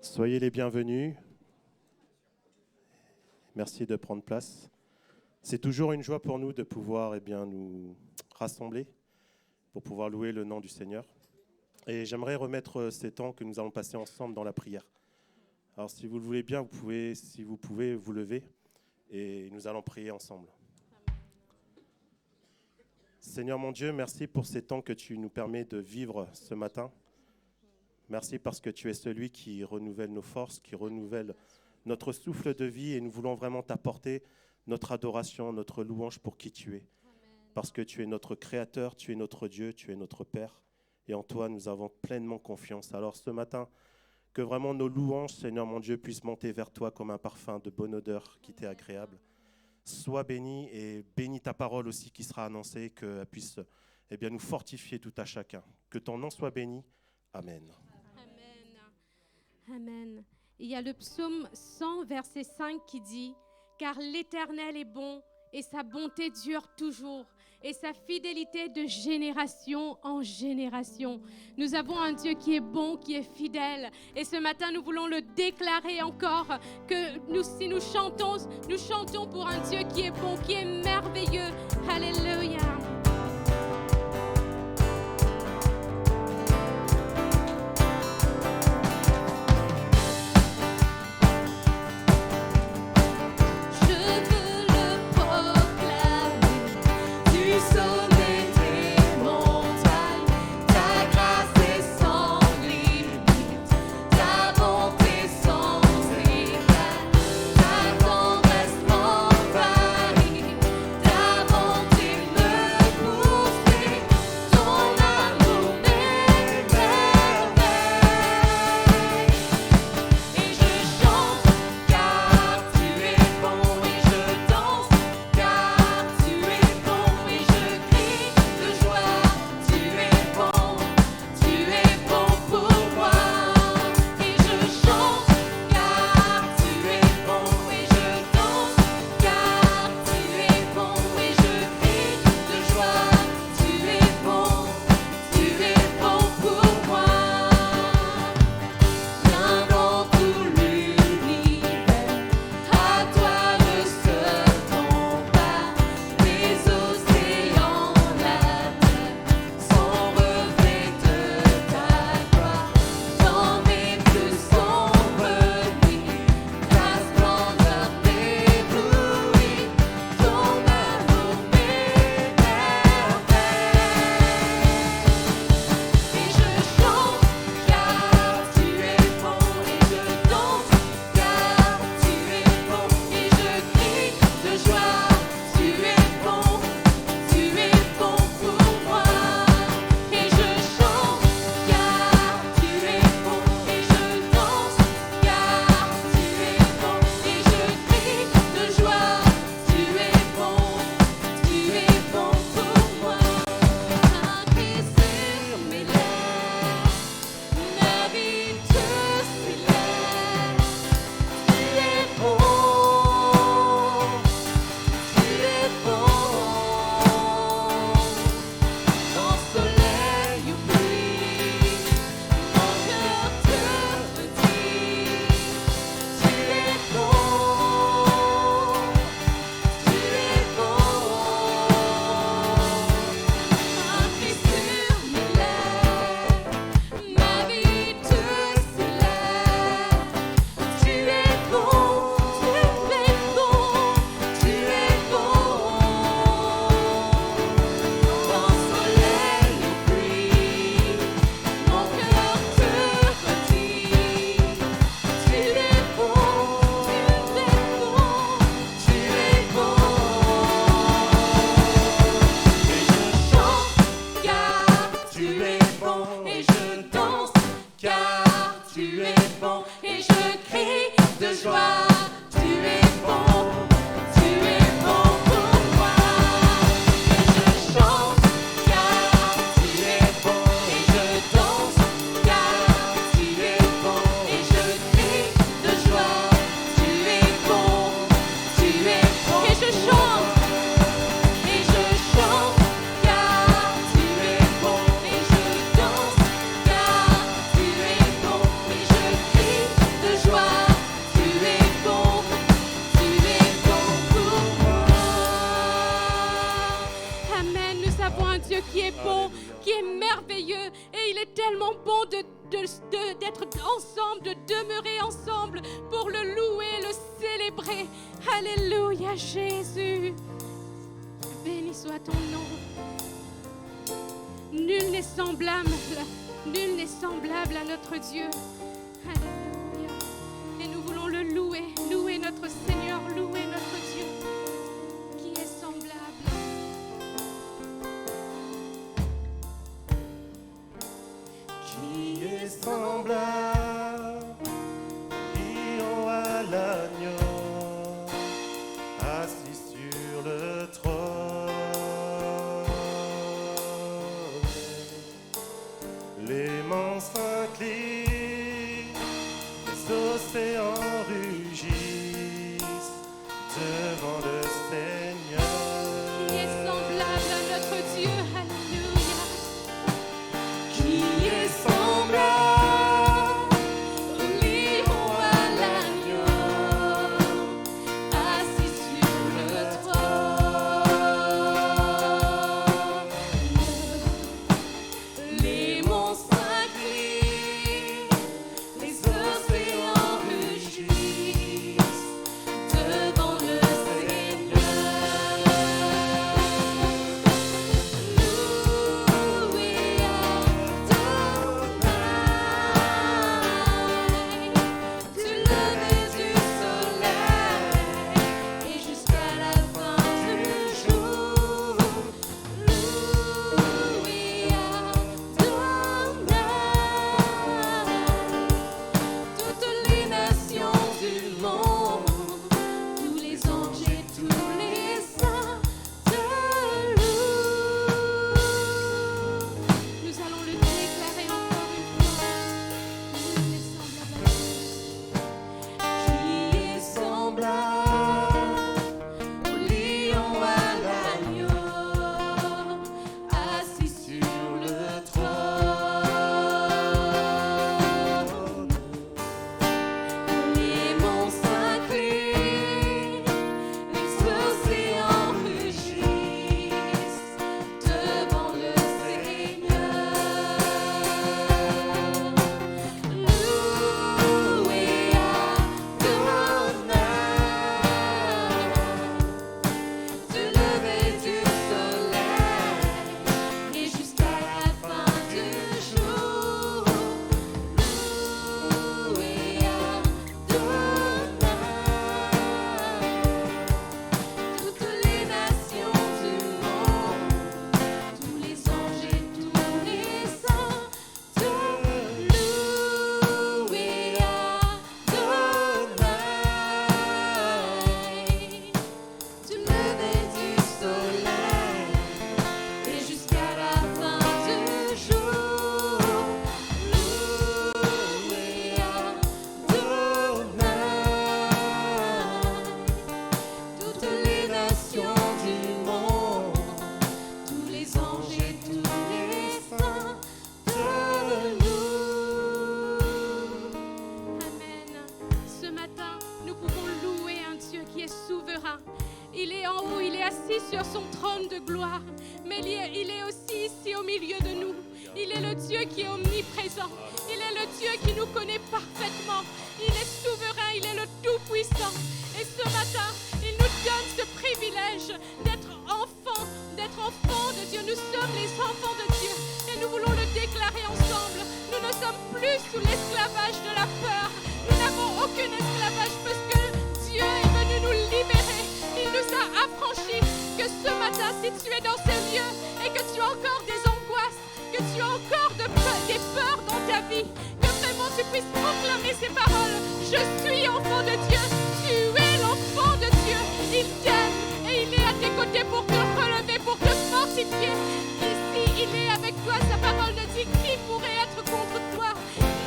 Soyez les bienvenus. Merci de prendre place. C'est toujours une joie pour nous de pouvoir nous rassembler pour pouvoir louer le nom du Seigneur. Et j'aimerais remettre ces temps que nous allons passer ensemble dans la prière. Alors si vous le voulez bien, si vous pouvez vous lever et nous allons prier ensemble. Seigneur mon Dieu, merci pour ces temps que tu nous permets de vivre ce matin. Merci parce que tu es celui qui renouvelle nos forces, qui renouvelle notre souffle de vie et nous voulons vraiment t'apporter notre adoration, notre louange pour qui tu es. Parce que tu es notre Créateur, tu es notre Dieu, tu es notre Père. Et en toi, nous avons pleinement confiance. Alors ce matin, que vraiment nos louanges, Seigneur mon Dieu, puissent monter vers toi comme un parfum de bonne odeur qui t'est agréable. Sois béni et bénis ta parole aussi qui sera annoncée, qu'elle puisse nous fortifier tout à chacun. Que ton nom soit béni. Amen. Amen. Il y a le psaume 100, verset 5 qui dit « Car l'Éternel est bon et sa bonté dure toujours et sa fidélité de génération en génération. » Nous avons un Dieu qui est bon, qui est fidèle. Et ce matin, nous voulons le déclarer encore que si nous chantons pour un Dieu qui est bon, qui est merveilleux. Alléluia. Ta tendresse m'envahit, ta bonté me Amen. Nous avons un Dieu qui est bon, qui est merveilleux. Et il est tellement bon d'être ensemble, de demeurer ensemble pour le louer, le célébrer. Alléluia, Jésus. Béni soit ton nom. Nul n'est semblable à notre Dieu. Alléluia. Et nous voulons le louer notre Seigneur, louer notre Dieu qui est semblable. Qui est semblable, lion à l'agneau, assis sur le trône. Les mains s'inclinent, les océans rugissent devant le Seigneur. Qui est semblable à notre Dieu. Alléluia. Qui est semblable au lion à l'agneau, assis sur le trône. Les monts s'inclinent, les océans rugissent devant le Seigneur. sur son trône de gloire, mais il est aussi ici au milieu de nous. Il est le Dieu qui est omniprésent. Il est le Dieu qui nous connaît parfaitement. Il est souverain, il est le Tout-Puissant. Et ce matin, il nous donne ce privilège d'être enfants de Dieu. Nous sommes les enfants de Dieu et nous voulons le déclarer ensemble. Nous ne sommes plus sous l'esclavage de la peur. Nous n'avons aucun esclavage parce que Dieu est venu nous libérer. Il nous a affranchis. Que ce matin, si tu es dans ces lieux et que tu as encore des angoisses, que tu as encore des peurs dans ta vie, que vraiment tu puisses proclamer ces paroles. Je suis enfant de Dieu, tu es l'enfant de Dieu. Il t'aime et il est à tes côtés pour te relever, pour te fortifier. Ici, il est avec toi, sa parole nous dit qui pourrait être contre toi.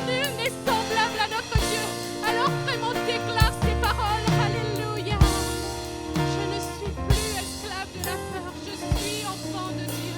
Nul n'est semblable à notre Dieu. Alors vraiment déclare ces paroles. Alléluia. Je ne suis plus esclave de la peur, je suis enfant de Dieu.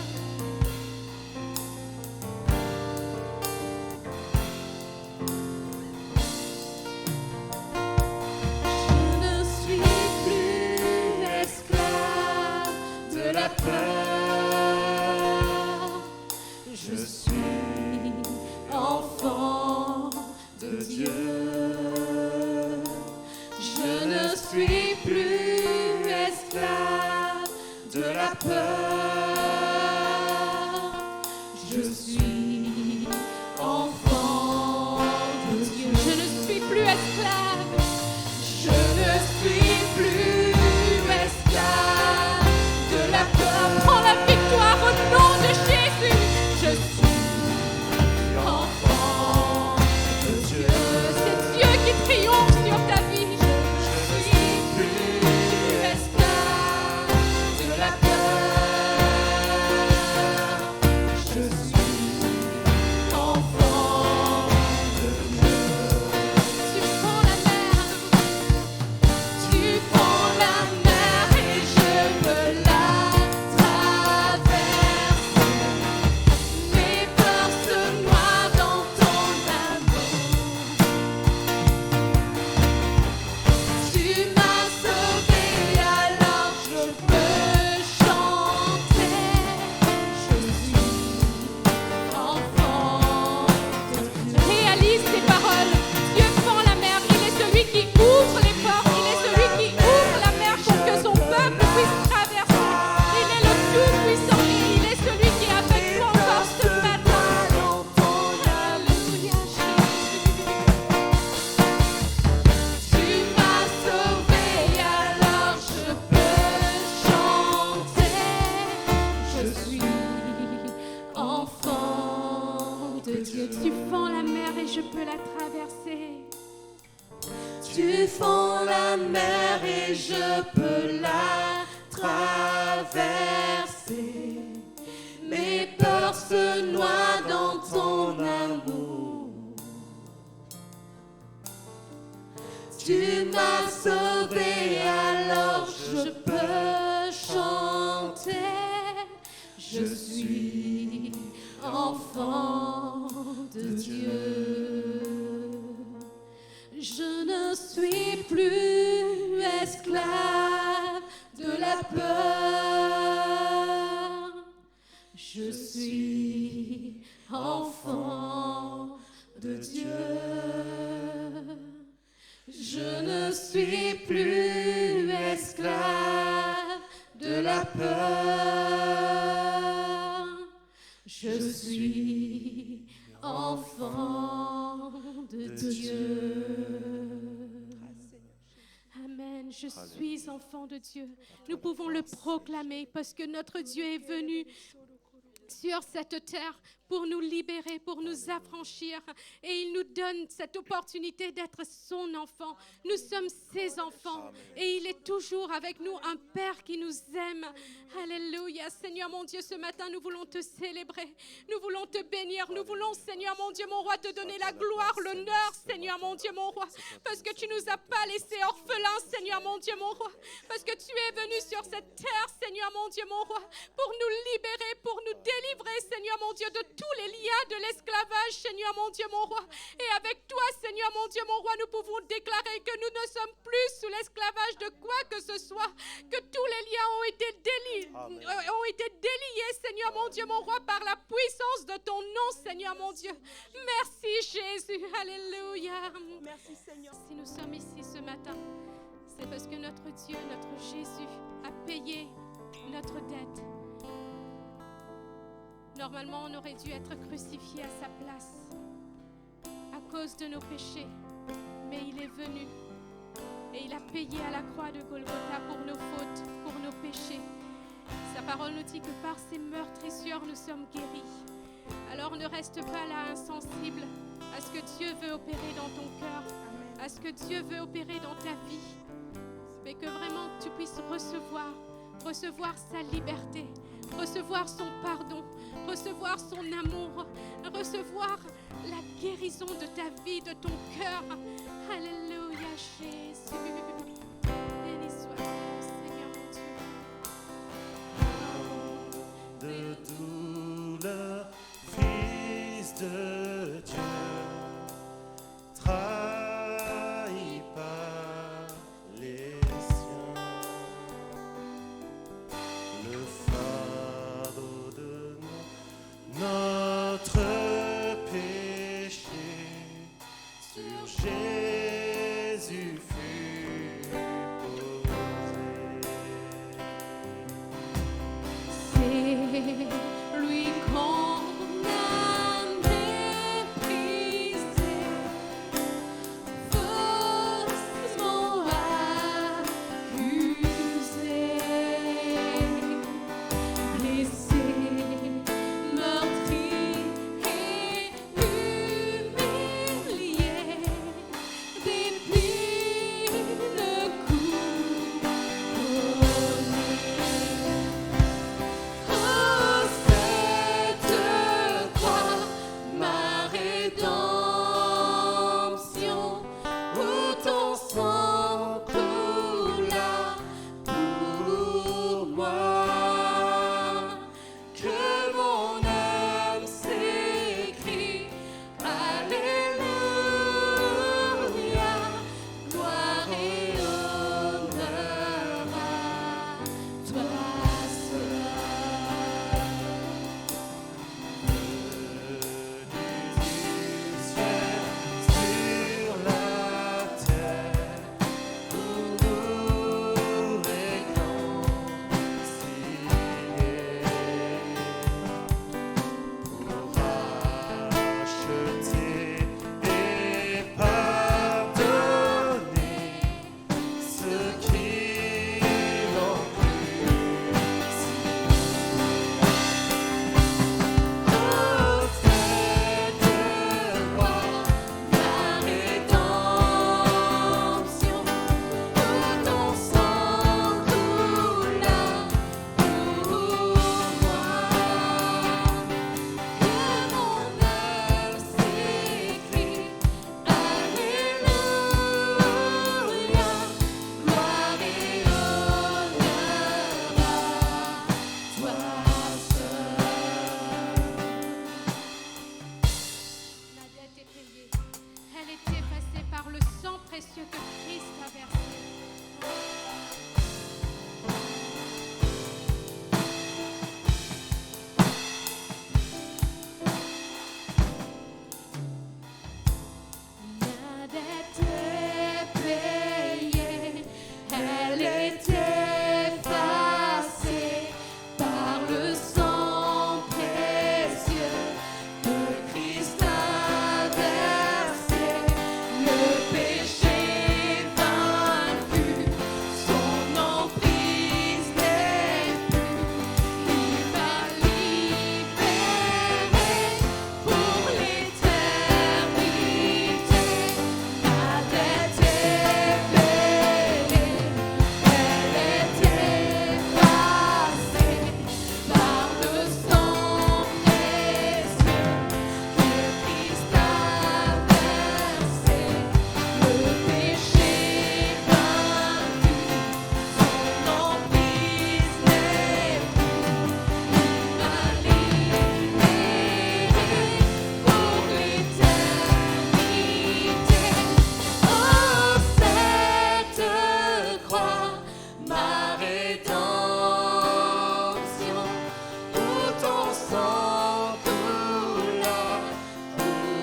Dieu, tu fends la mer et je peux la traverser. Tu fends la mer et je peux la traverser. Mes peurs se noient dans ton amour. Tu m'as sauvé, alors je peux chanter. Je suis enfant de Dieu. Je ne suis plus esclave de la peur. Je suis enfant de Dieu. Je ne suis plus esclave de la peur. Je suis enfant de Dieu. Amen. Je suis enfant de Dieu. Nous pouvons le proclamer parce que notre Dieu est venu sur cette terre pour nous libérer, pour nous affranchir. Et il nous donne cette opportunité d'être son enfant. Nous sommes ses enfants. Et il est toujours avec nous, un Père qui nous aime. Alléluia. Seigneur mon Dieu, ce matin, nous voulons te célébrer. Nous voulons te bénir. Nous voulons, Seigneur mon Dieu, mon roi, te donner la gloire, l'honneur, Seigneur mon Dieu, mon roi. Parce que tu nous as pas laissés orphelins, Seigneur mon Dieu, mon roi. Parce que tu es venu sur cette terre, Seigneur mon Dieu, mon roi, pour nous libérer, pour nous délivrer, Seigneur mon Dieu, de tous les liens de l'esclavage, Seigneur mon Dieu, mon roi. Et avec toi, Seigneur mon Dieu, mon roi, nous pouvons déclarer que nous ne sommes plus sous l'esclavage de quoi que ce soit, que tous les liens ont été déliés, Seigneur mon Dieu, mon roi, par la puissance de ton nom, Seigneur mon Dieu. Merci Jésus, alléluia. Merci Seigneur. Si nous sommes ici ce matin, c'est parce que notre Dieu, notre Jésus, a payé notre dette. Normalement, on aurait dû être crucifié à sa place à cause de nos péchés. Mais il est venu et il a payé à la croix de Golgotha pour nos fautes, pour nos péchés. Sa parole nous dit que par ses meurtrissures, nous sommes guéris. Alors ne reste pas là insensible à ce que Dieu veut opérer dans ton cœur, à ce que Dieu veut opérer dans ta vie, mais que vraiment tu puisses recevoir sa liberté, recevoir son pardon, recevoir son amour, recevoir la guérison de ta vie, de ton cœur. Alléluia, Jésus. Béni sois-tu, Seigneur mon Dieu. De douleur, Fils de Dieu, trahi par les siens, le fardeau de notre péché sur Jésus fut posé. C'est lui qu'on a méprisé, faussement accusé, blessé, meurtri et humilié, depuis le coup donné. Oh, cette croix, ma rédemption, où ton sang coula pour moi, que mon âme s'écrie, Alléluia, gloire et honneur à toi seul. Sur la terre, pour nous réconcilier. sang coula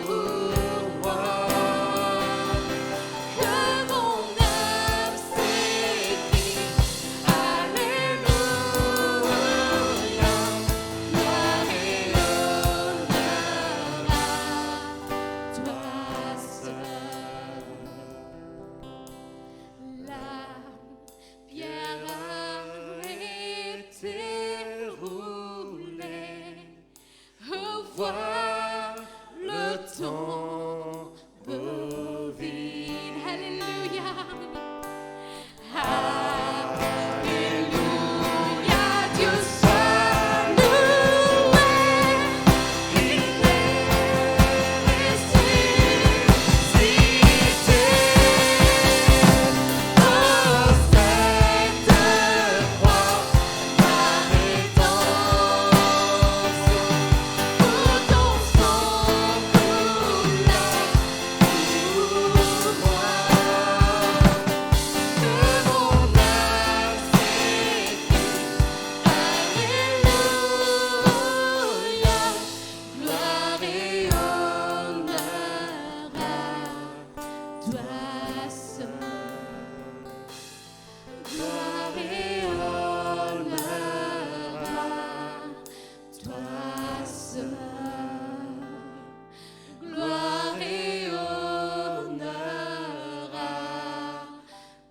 pour moi. Que mon âme s'écrie, Alléluia, gloire et honneur à toi seul. La pierre a été roulée, revois le tombeau vide. Alléluia. Alléluia, Dieu soit loué. Il est ressuscité. Oh, cette croix, ma rédemption, pour ton sang coula pour moi. Que mon âme s'écrie, Alléluia, gloire et honneur à toi seul. Gloire et honneur à toi seul. Gloire et honneur à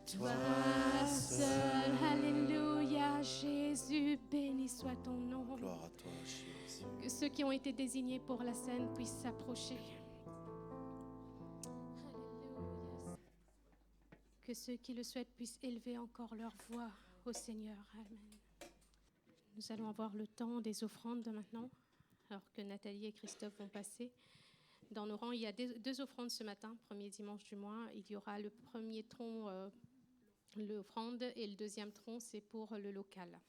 toi seul. Alléluia, Jésus, béni soit ton nom. Gloire à toi, Jésus. Que ceux qui ont été désignés pour la scène puissent s'approcher. Alléluia. Que ceux qui le souhaitent puissent élever encore leur voix au Seigneur. Amen. Nous allons avoir le temps des offrandes maintenant, alors que Nathalie et Christophe vont passer. Dans nos rangs, il y a deux offrandes ce matin, premier dimanche du mois. Il y aura le premier tronc, l'offrande, et le deuxième tronc, c'est pour le local.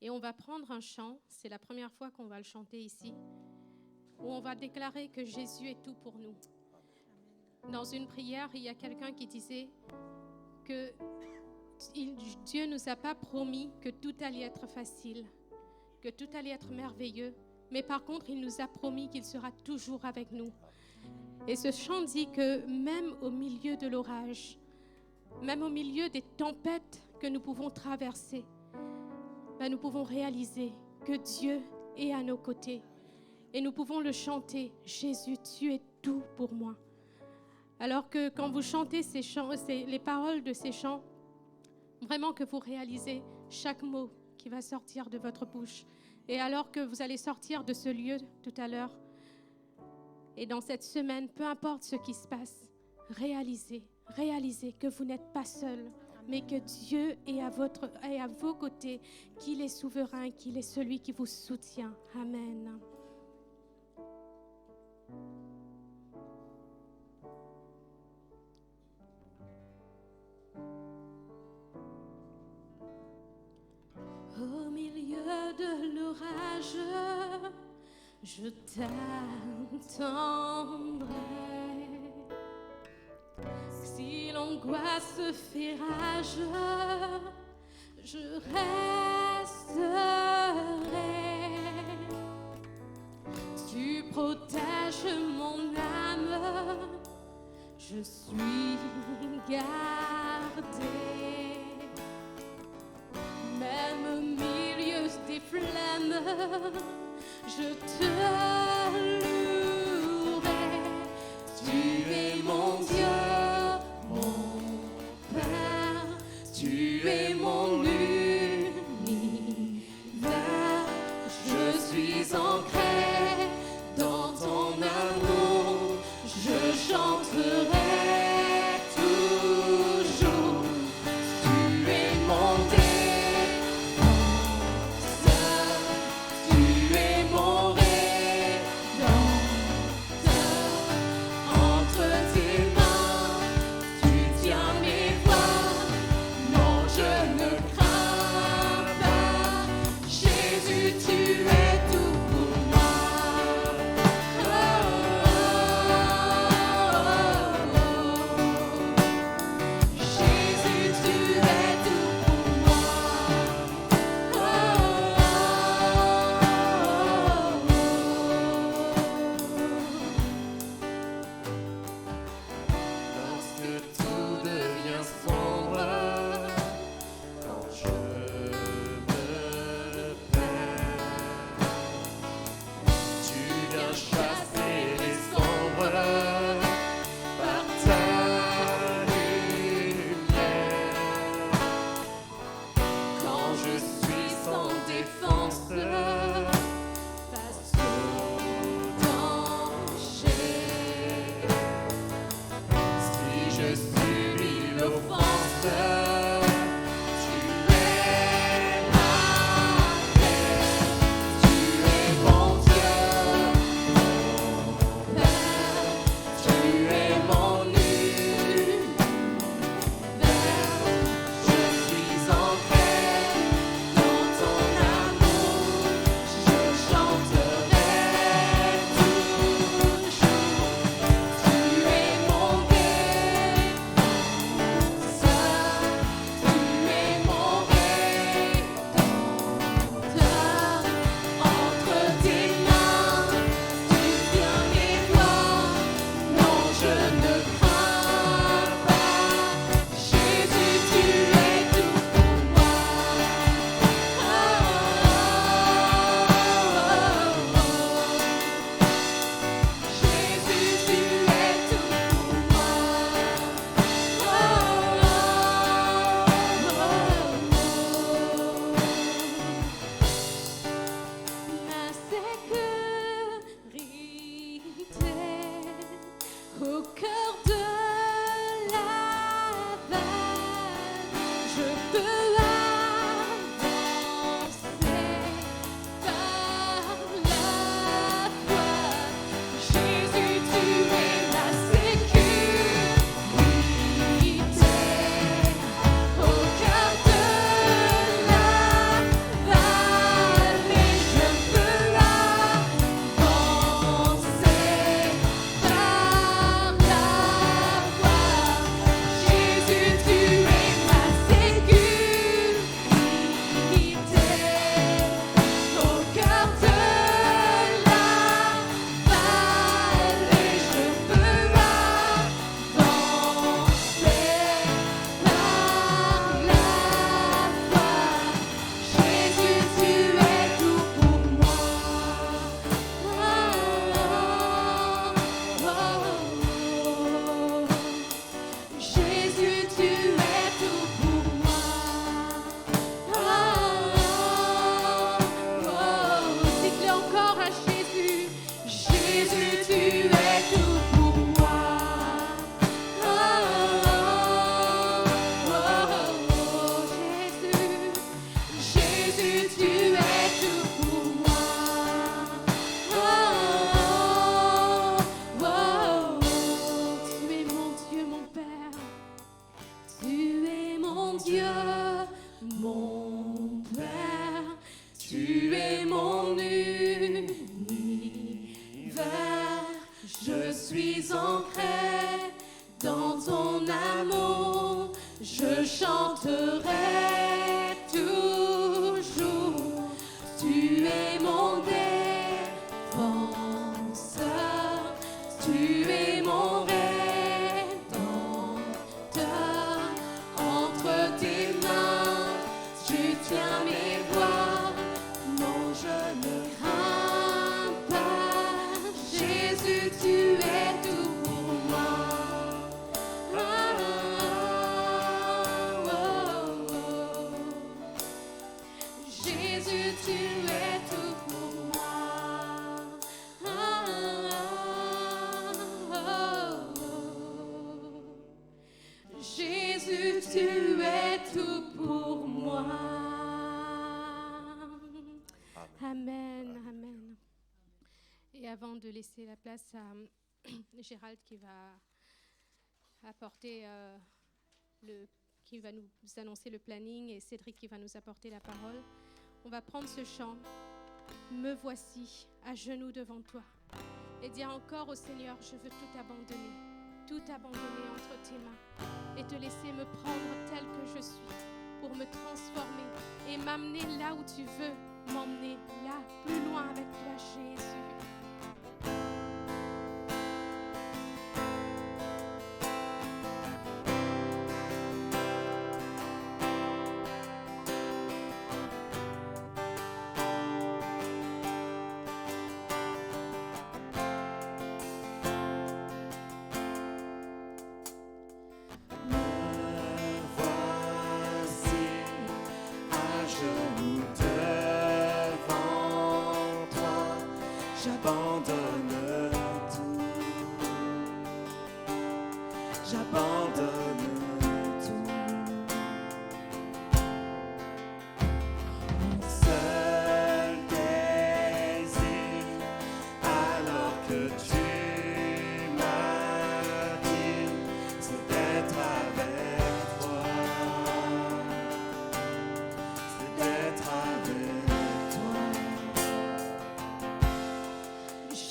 Et on va prendre un chant, c'est la première fois qu'on va le chanter ici, où on va déclarer que Jésus est tout pour nous. Dans une prière, il y a quelqu'un qui disait que Dieu ne nous a pas promis que tout allait être facile, que tout allait être merveilleux, mais par contre, il nous a promis qu'il sera toujours avec nous. Et ce chant dit que même au milieu de l'orage, même au milieu des tempêtes que nous pouvons traverser, nous pouvons réaliser que Dieu est à nos côtés. Et nous pouvons le chanter, Jésus, tu es tout pour moi. Alors que quand vous chantez ces chants, les paroles de ces chants, vraiment que vous réalisez chaque mot qui va sortir de votre bouche. Et alors que vous allez sortir de ce lieu tout à l'heure, et dans cette semaine, peu importe ce qui se passe, réalisez que vous n'êtes pas seul, mais que Dieu est à vos côtés, qu'il est souverain, qu'il est celui qui vous soutient. Amen. Au milieu de l'orage, je t'attendrai. Si l'angoisse fait rage, je resterai. Tu protèges mon âme, je suis gardée. Même au milieu des flammes, je te louerai. Tu es mon Dieu, mon Père, tu es mon univers. Je suis ancré dans ton amour, je chanterai. Tu es tout pour moi. mon défenseur, tu es mon rédempteur. Entre tes mains, je tiens mes voies. Non, je ne crains pas. Jésus, tu es tout pour moi. Oh, oh, oh, oh. Jésus, tu es tout pour moi. Oh, oh, oh, oh. Jésus, tu es tout pour moi. Amen, amen. Et avant de laisser la place à Gérald qui va apporter qui va nous annoncer le planning, et Cédric qui va nous apporter la parole, on va prendre ce chant. Me voici à genoux devant toi, et dire encore au Seigneur, je veux tout abandonner entre tes mains et te laisser me prendre tel que je suis pour me transformer et m'amener là où tu veux m'emmener, là, plus loin avec toi, Jésus.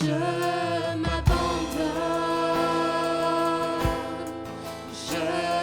Je m'abandonne, je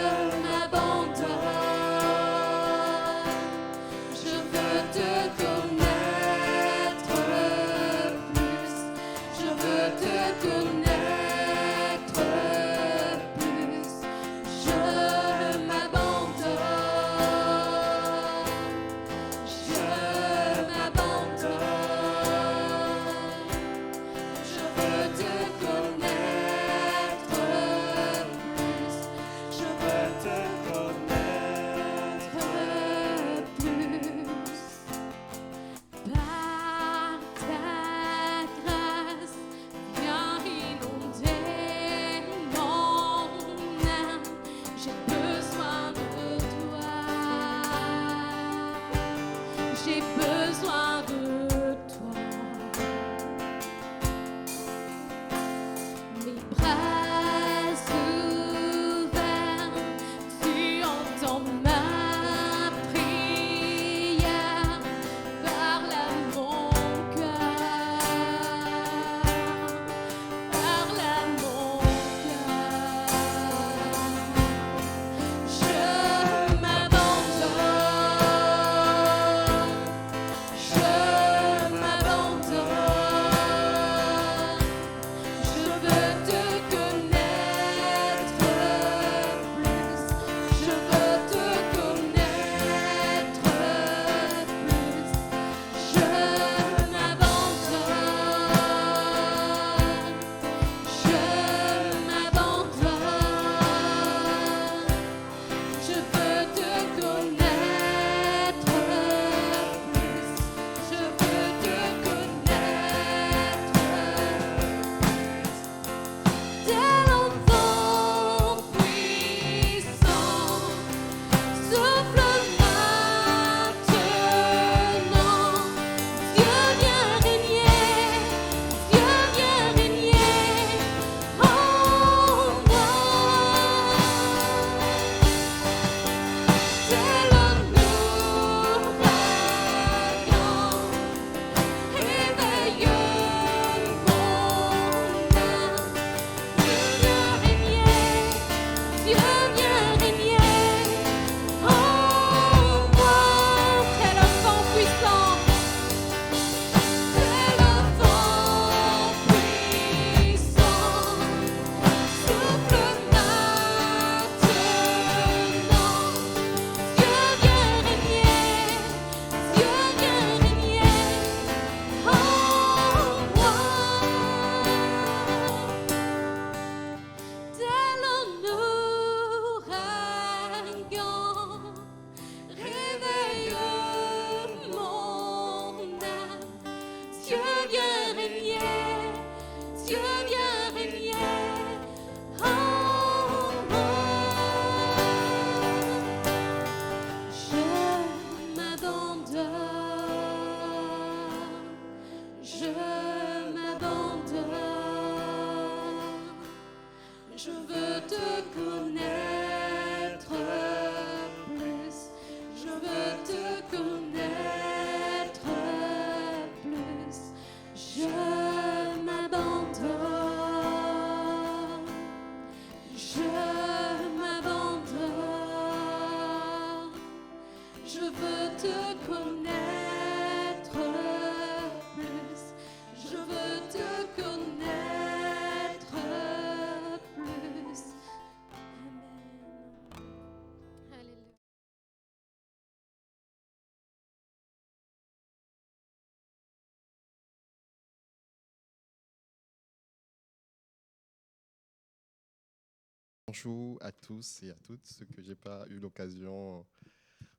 Bonjour à tous et à toutes, ceux que je n'ai pas eu l'occasion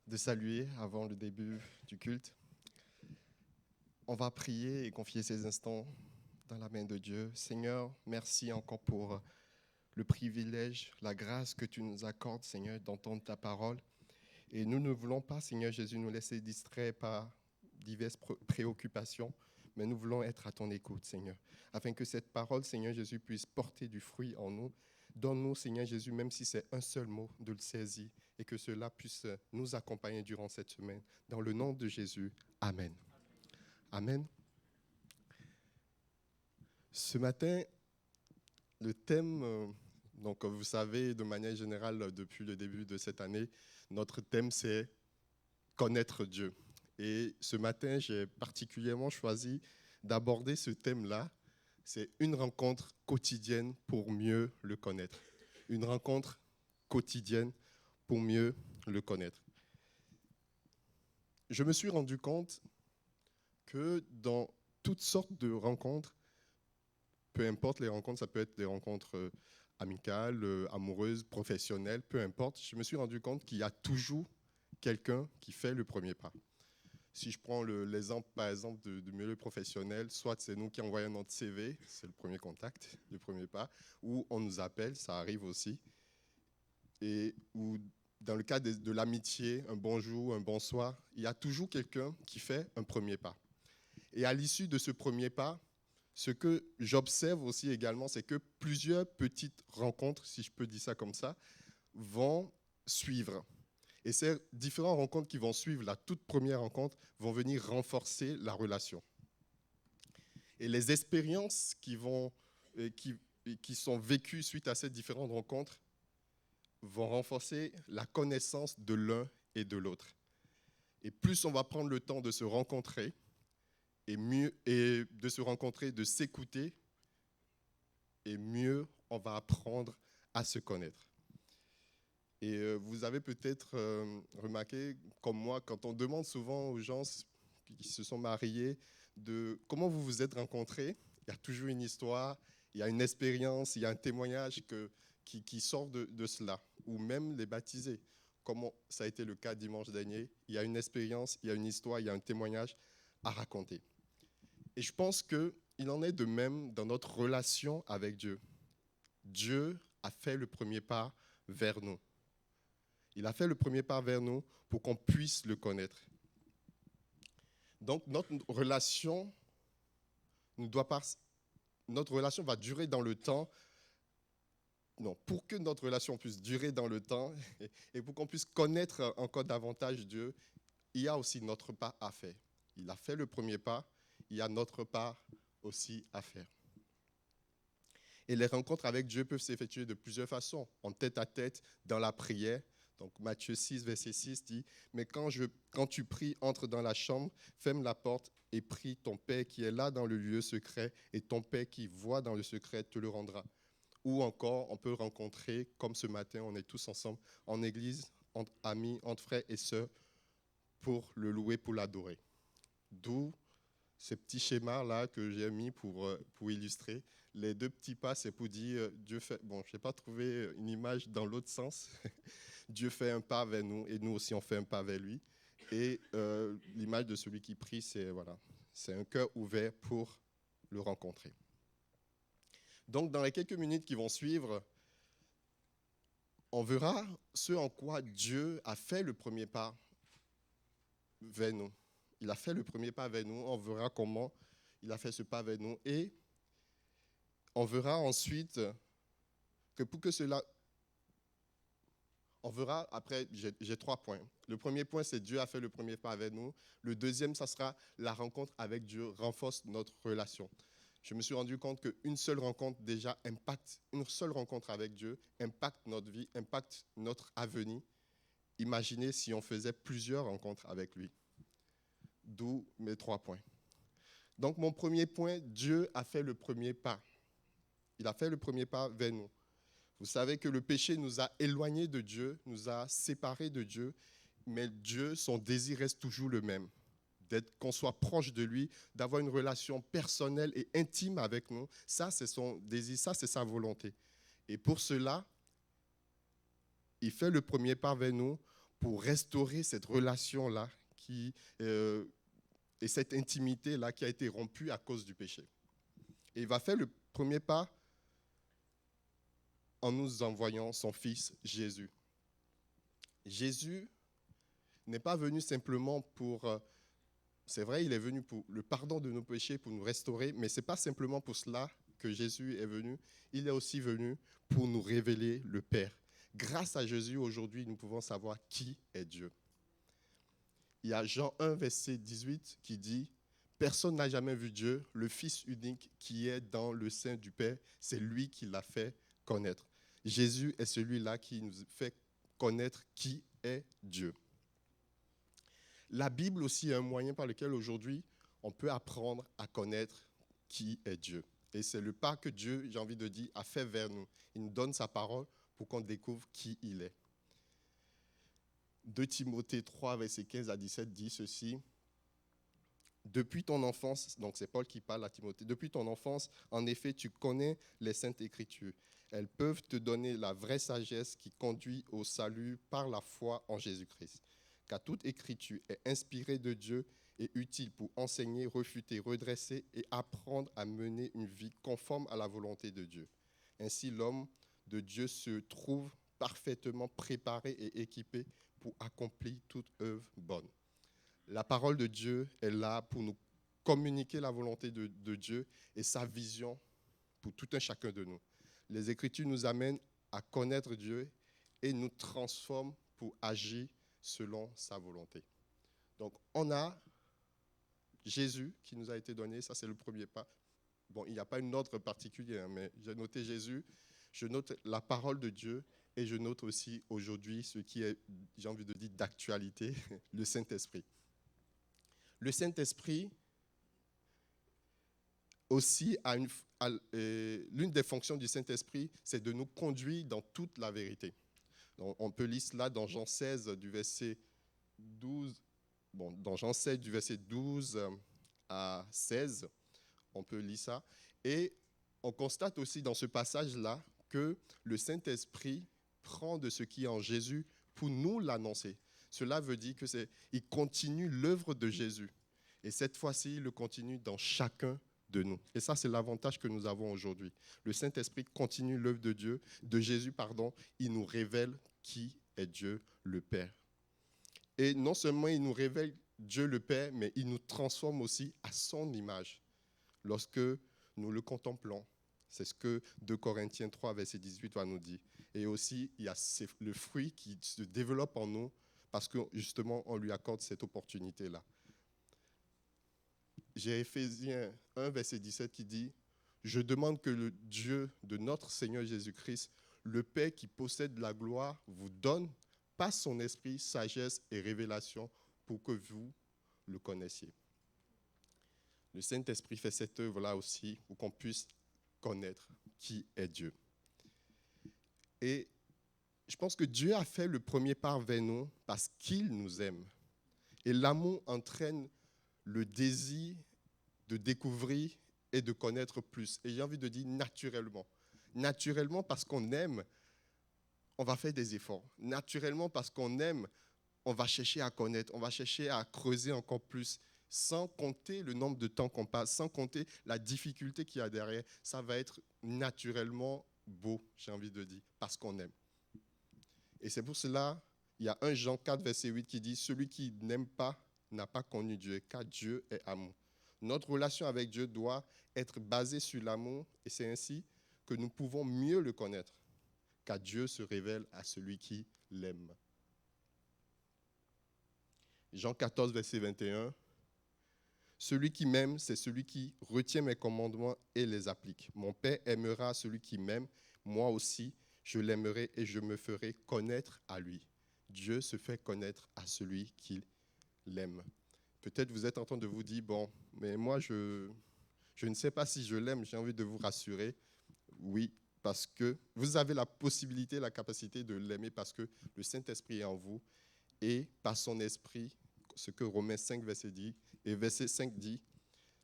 de saluer avant le début du culte. On va prier et confier ces instants dans la main de Dieu. Seigneur, merci encore pour le privilège, la grâce que tu nous accordes, Seigneur, d'entendre ta parole. Et nous ne voulons pas, Seigneur Jésus, nous laisser distraire par diverses préoccupations, mais nous voulons être à ton écoute, Seigneur, afin que cette parole, Seigneur Jésus, puisse porter du fruit en nous. Donne-nous, Seigneur Jésus, même si c'est un seul mot, de le saisir et que cela puisse nous accompagner durant cette semaine. Dans le nom de Jésus, Amen. Amen. Ce matin, le thème, donc vous savez, de manière générale, depuis le début de cette année, notre thème, c'est connaître Dieu. Et ce matin, j'ai particulièrement choisi d'aborder ce thème-là. C'est une rencontre quotidienne pour mieux le connaître. Une rencontre quotidienne pour mieux le connaître. Je me suis rendu compte que dans toutes sortes de rencontres, peu importe les rencontres, ça peut être des rencontres amicales, amoureuses, professionnelles, peu importe, je me suis rendu compte qu'il y a toujours quelqu'un qui fait le premier pas. Si je prends l'exemple, par exemple, du milieu professionnel, soit c'est nous qui envoyons notre CV, c'est le premier contact, le premier pas, ou on nous appelle, ça arrive aussi, ou dans le cas de l'amitié, un bonjour, un bonsoir, il y a toujours quelqu'un qui fait un premier pas. Et à l'issue de ce premier pas, ce que j'observe aussi également, c'est que plusieurs petites rencontres, si je peux dire ça comme ça, vont suivre. Et ces différentes rencontres qui vont suivre la toute première rencontre vont venir renforcer la relation. Et les expériences qui sont vécues suite à ces différentes rencontres vont renforcer la connaissance de l'un et de l'autre. Et plus on va prendre le temps de se rencontrer, et de se rencontrer, de s'écouter, et mieux on va apprendre à se connaître. Et vous avez peut-être remarqué, comme moi, quand on demande souvent aux gens qui se sont mariés de comment vous vous êtes rencontrés, il y a toujours une histoire, il y a une expérience, il y a un témoignage qui sort de cela, ou même les baptisés, comme ça a été le cas dimanche dernier, il y a une expérience, il y a une histoire, il y a un témoignage à raconter. Et je pense qu'il en est de même dans notre relation avec Dieu. Dieu a fait le premier pas vers nous. Il a fait le premier pas vers nous pour qu'on puisse le connaître. Donc notre relation va durer dans le temps. Non, pour que notre relation puisse durer dans le temps et pour qu'on puisse connaître encore davantage Dieu, il y a aussi notre pas à faire. Il a fait le premier pas, il y a notre part aussi à faire. Et les rencontres avec Dieu peuvent s'effectuer de plusieurs façons, en tête-à-tête, dans la prière. Donc Matthieu 6, verset 6 dit « Mais quand tu pries, entre dans la chambre, ferme la porte et prie ton Père qui est là dans le lieu secret, et ton Père qui voit dans le secret te le rendra. » Ou encore, on peut rencontrer, comme ce matin, on est tous ensemble, en église, entre amis, entre frères et sœurs, pour le louer, pour l'adorer. D'où ce petit schéma-là que j'ai mis pour illustrer. Les deux petits pas, c'est pour dire Dieu fait. Bon, je n'ai pas trouvé une image dans l'autre sens. Dieu fait un pas vers nous et nous aussi on fait un pas vers lui. Et l'image de celui qui prie, c'est un cœur ouvert pour le rencontrer. Donc, dans les quelques minutes qui vont suivre, on verra ce en quoi Dieu a fait le premier pas vers nous. Il a fait le premier pas vers nous, on verra comment il a fait ce pas vers nous. Et on verra ensuite que pour que cela... On verra, après, j'ai 3 points. Le premier point, c'est Dieu a fait le premier pas avec nous. Le deuxième, ça sera la rencontre avec Dieu renforce notre relation. Je me suis rendu compte qu'une seule rencontre déjà une seule rencontre avec Dieu impacte notre vie, impacte notre avenir. Imaginez si on faisait plusieurs rencontres avec lui. D'où mes 3 points. Donc mon premier point, Dieu a fait le premier pas. Il a fait le premier pas vers nous. Vous savez que le péché nous a éloignés de Dieu, nous a séparés de Dieu, mais Dieu, son désir reste toujours le même, qu'on soit proche de lui, d'avoir une relation personnelle et intime avec nous. Ça, c'est son désir, ça, c'est sa volonté. Et pour cela, il fait le premier pas vers nous pour restaurer cette relation-là et cette intimité-là qui a été rompue à cause du péché. Et il va faire le premier pas en nous envoyant son Fils Jésus. Jésus n'est pas venu simplement pour... c'est vrai, il est venu pour le pardon de nos péchés, pour nous restaurer, mais ce n'est pas simplement pour cela que Jésus est venu. Il est aussi venu pour nous révéler le Père. Grâce à Jésus, aujourd'hui, nous pouvons savoir qui est Dieu. Il y a Jean 1, verset 18 qui dit « Personne n'a jamais vu Dieu, le Fils unique qui est dans le sein du Père, c'est lui qui l'a fait connaître. » Jésus est celui-là qui nous fait connaître qui est Dieu. La Bible aussi est un moyen par lequel aujourd'hui on peut apprendre à connaître qui est Dieu. Et c'est le pas que Dieu, j'ai envie de dire, a fait vers nous. Il nous donne sa parole pour qu'on découvre qui il est. 2 Timothée 3, verset 15 à 17 dit ceci. Depuis ton enfance, donc c'est Paul qui parle à Timothée, depuis ton enfance, en effet, tu connais les Saintes Écritures. Elles peuvent te donner la vraie sagesse qui conduit au salut par la foi en Jésus-Christ. Car toute Écriture est inspirée de Dieu et utile pour enseigner, refuter, redresser et apprendre à mener une vie conforme à la volonté de Dieu. Ainsi, l'homme de Dieu se trouve parfaitement préparé et équipé pour accomplir toute œuvre bonne. La parole de Dieu est là pour nous communiquer la volonté de Dieu et sa vision pour tout un chacun de nous. Les Écritures nous amènent à connaître Dieu et nous transforment pour agir selon sa volonté. Donc, on a Jésus qui nous a été donné, ça c'est le premier pas. Bon, il n'y a pas une ordre particulière, mais j'ai noté Jésus, je note la parole de Dieu et je note aussi aujourd'hui ce qui est, j'ai envie de dire, d'actualité, le Saint-Esprit. Le Saint-Esprit aussi l'une des fonctions du Saint-Esprit, c'est de nous conduire dans toute la vérité. Donc, on peut lire cela dans Jean 16 du verset 12. Bon, dans Jean 16 du verset 12 à 16, on peut lire ça. Et on constate aussi dans ce passage-là que le Saint-Esprit prend de ce qui est en Jésus pour nous l'annoncer. Cela veut dire qu'il continue l'œuvre de Jésus. Et cette fois-ci, il le continue dans chacun de nous. Et ça, c'est l'avantage que nous avons aujourd'hui. Le Saint-Esprit continue l'œuvre de Jésus, il nous révèle qui est Dieu le Père. Et non seulement il nous révèle Dieu le Père, mais il nous transforme aussi à son image lorsque nous le contemplons. C'est ce que 2 Corinthiens 3, verset 18 va nous dire. Et aussi, il y a le fruit qui se développe en nous parce que justement, on lui accorde cette opportunité-là. J'ai Éphésiens 1, verset 17 qui dit « Je demande que le Dieu de notre Seigneur Jésus-Christ, le Père qui possède la gloire, vous donne par son esprit, sagesse et révélation pour que vous le connaissiez. » Le Saint-Esprit fait cette œuvre-là aussi pour qu'on puisse connaître qui est Dieu. Et je pense que Dieu a fait le premier pas vers nous parce qu'il nous aime. Et l'amour entraîne le désir de découvrir et de connaître plus. Et j'ai envie de dire naturellement. Naturellement parce qu'on aime, on va faire des efforts. Naturellement parce qu'on aime, on va chercher à connaître, on va chercher à creuser encore plus, sans compter le nombre de temps qu'on passe, sans compter la difficulté qu'il y a derrière. Ça va être naturellement beau, j'ai envie de dire, parce qu'on aime. Et c'est pour cela, il y a 1 Jean 4, verset 8 qui dit « Celui qui n'aime pas n'a pas connu Dieu, car Dieu est amour. » Notre relation avec Dieu doit être basée sur l'amour, et c'est ainsi que nous pouvons mieux le connaître, car Dieu se révèle à celui qui l'aime. Jean 14, verset 21. « Celui qui m'aime, c'est celui qui retient mes commandements et les applique. Mon Père aimera celui qui m'aime, moi aussi, je l'aimerai et je me ferai connaître à lui. » Dieu se fait connaître à celui qui l'aime. Peut-être vous êtes en train de vous dire, bon, mais moi, je ne sais pas si je l'aime. J'ai envie de vous rassurer. Oui, parce que vous avez la possibilité, la capacité de l'aimer parce que le Saint-Esprit est en vous et par son esprit, ce que Romains 5, verset 5 dit,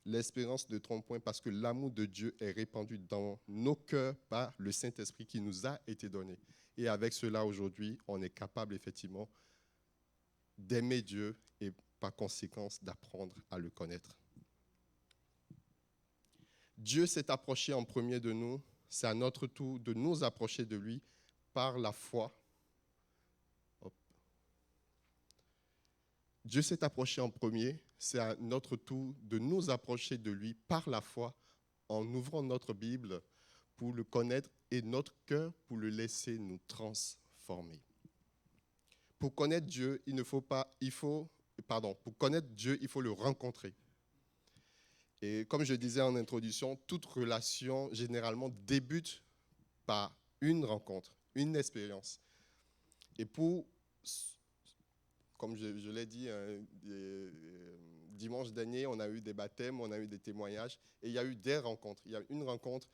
L'espérance ne trompe point parce que l'amour de Dieu est répandu dans nos cœurs par le Saint-Esprit qui nous a été donné. Et avec cela, aujourd'hui, on est capable effectivement d'aimer Dieu et par conséquence d'apprendre à le connaître. Dieu s'est approché en premier de nous. C'est à notre tour de nous approcher de lui par la foi. Dieu s'est approché en premier. C'est à notre tour de nous approcher de lui par la foi en ouvrant notre Bible pour le connaître et notre cœur pour le laisser nous transformer. Pour connaître Dieu, pour connaître Dieu, il faut le rencontrer. Et comme je disais en introduction, toute relation généralement débute par une rencontre, une expérience. Et comme je l'ai dit, dimanche dernier, on a eu des baptêmes, on a eu des témoignages, et il y a eu des rencontres. Il y a une rencontre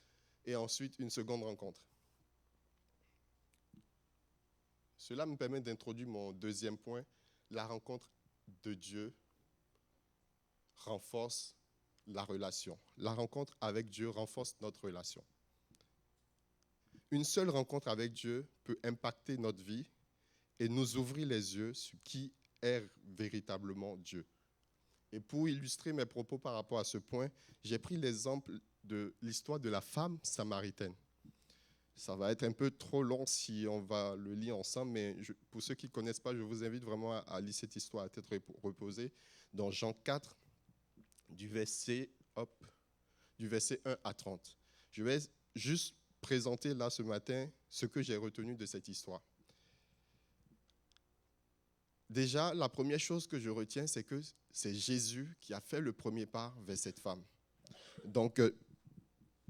et ensuite une seconde rencontre. Cela me permet d'introduire mon deuxième point. La rencontre de Dieu renforce la relation. La rencontre avec Dieu renforce notre relation. Une seule rencontre avec Dieu peut impacter notre vie et nous ouvrir les yeux sur qui est véritablement Dieu. Et pour illustrer mes propos par rapport à ce point, j'ai pris l'exemple de l'histoire de la femme samaritaine. Ça va être un peu trop long si on va le lire ensemble, mais pour ceux qui ne connaissent pas, je vous invite vraiment à lire cette histoire à tête reposée dans Jean 4, du verset 1 à 30. Je vais juste présenter là ce matin ce que j'ai retenu de cette histoire. Déjà, la première chose que je retiens, c'est que c'est Jésus qui a fait le premier pas vers cette femme. Donc,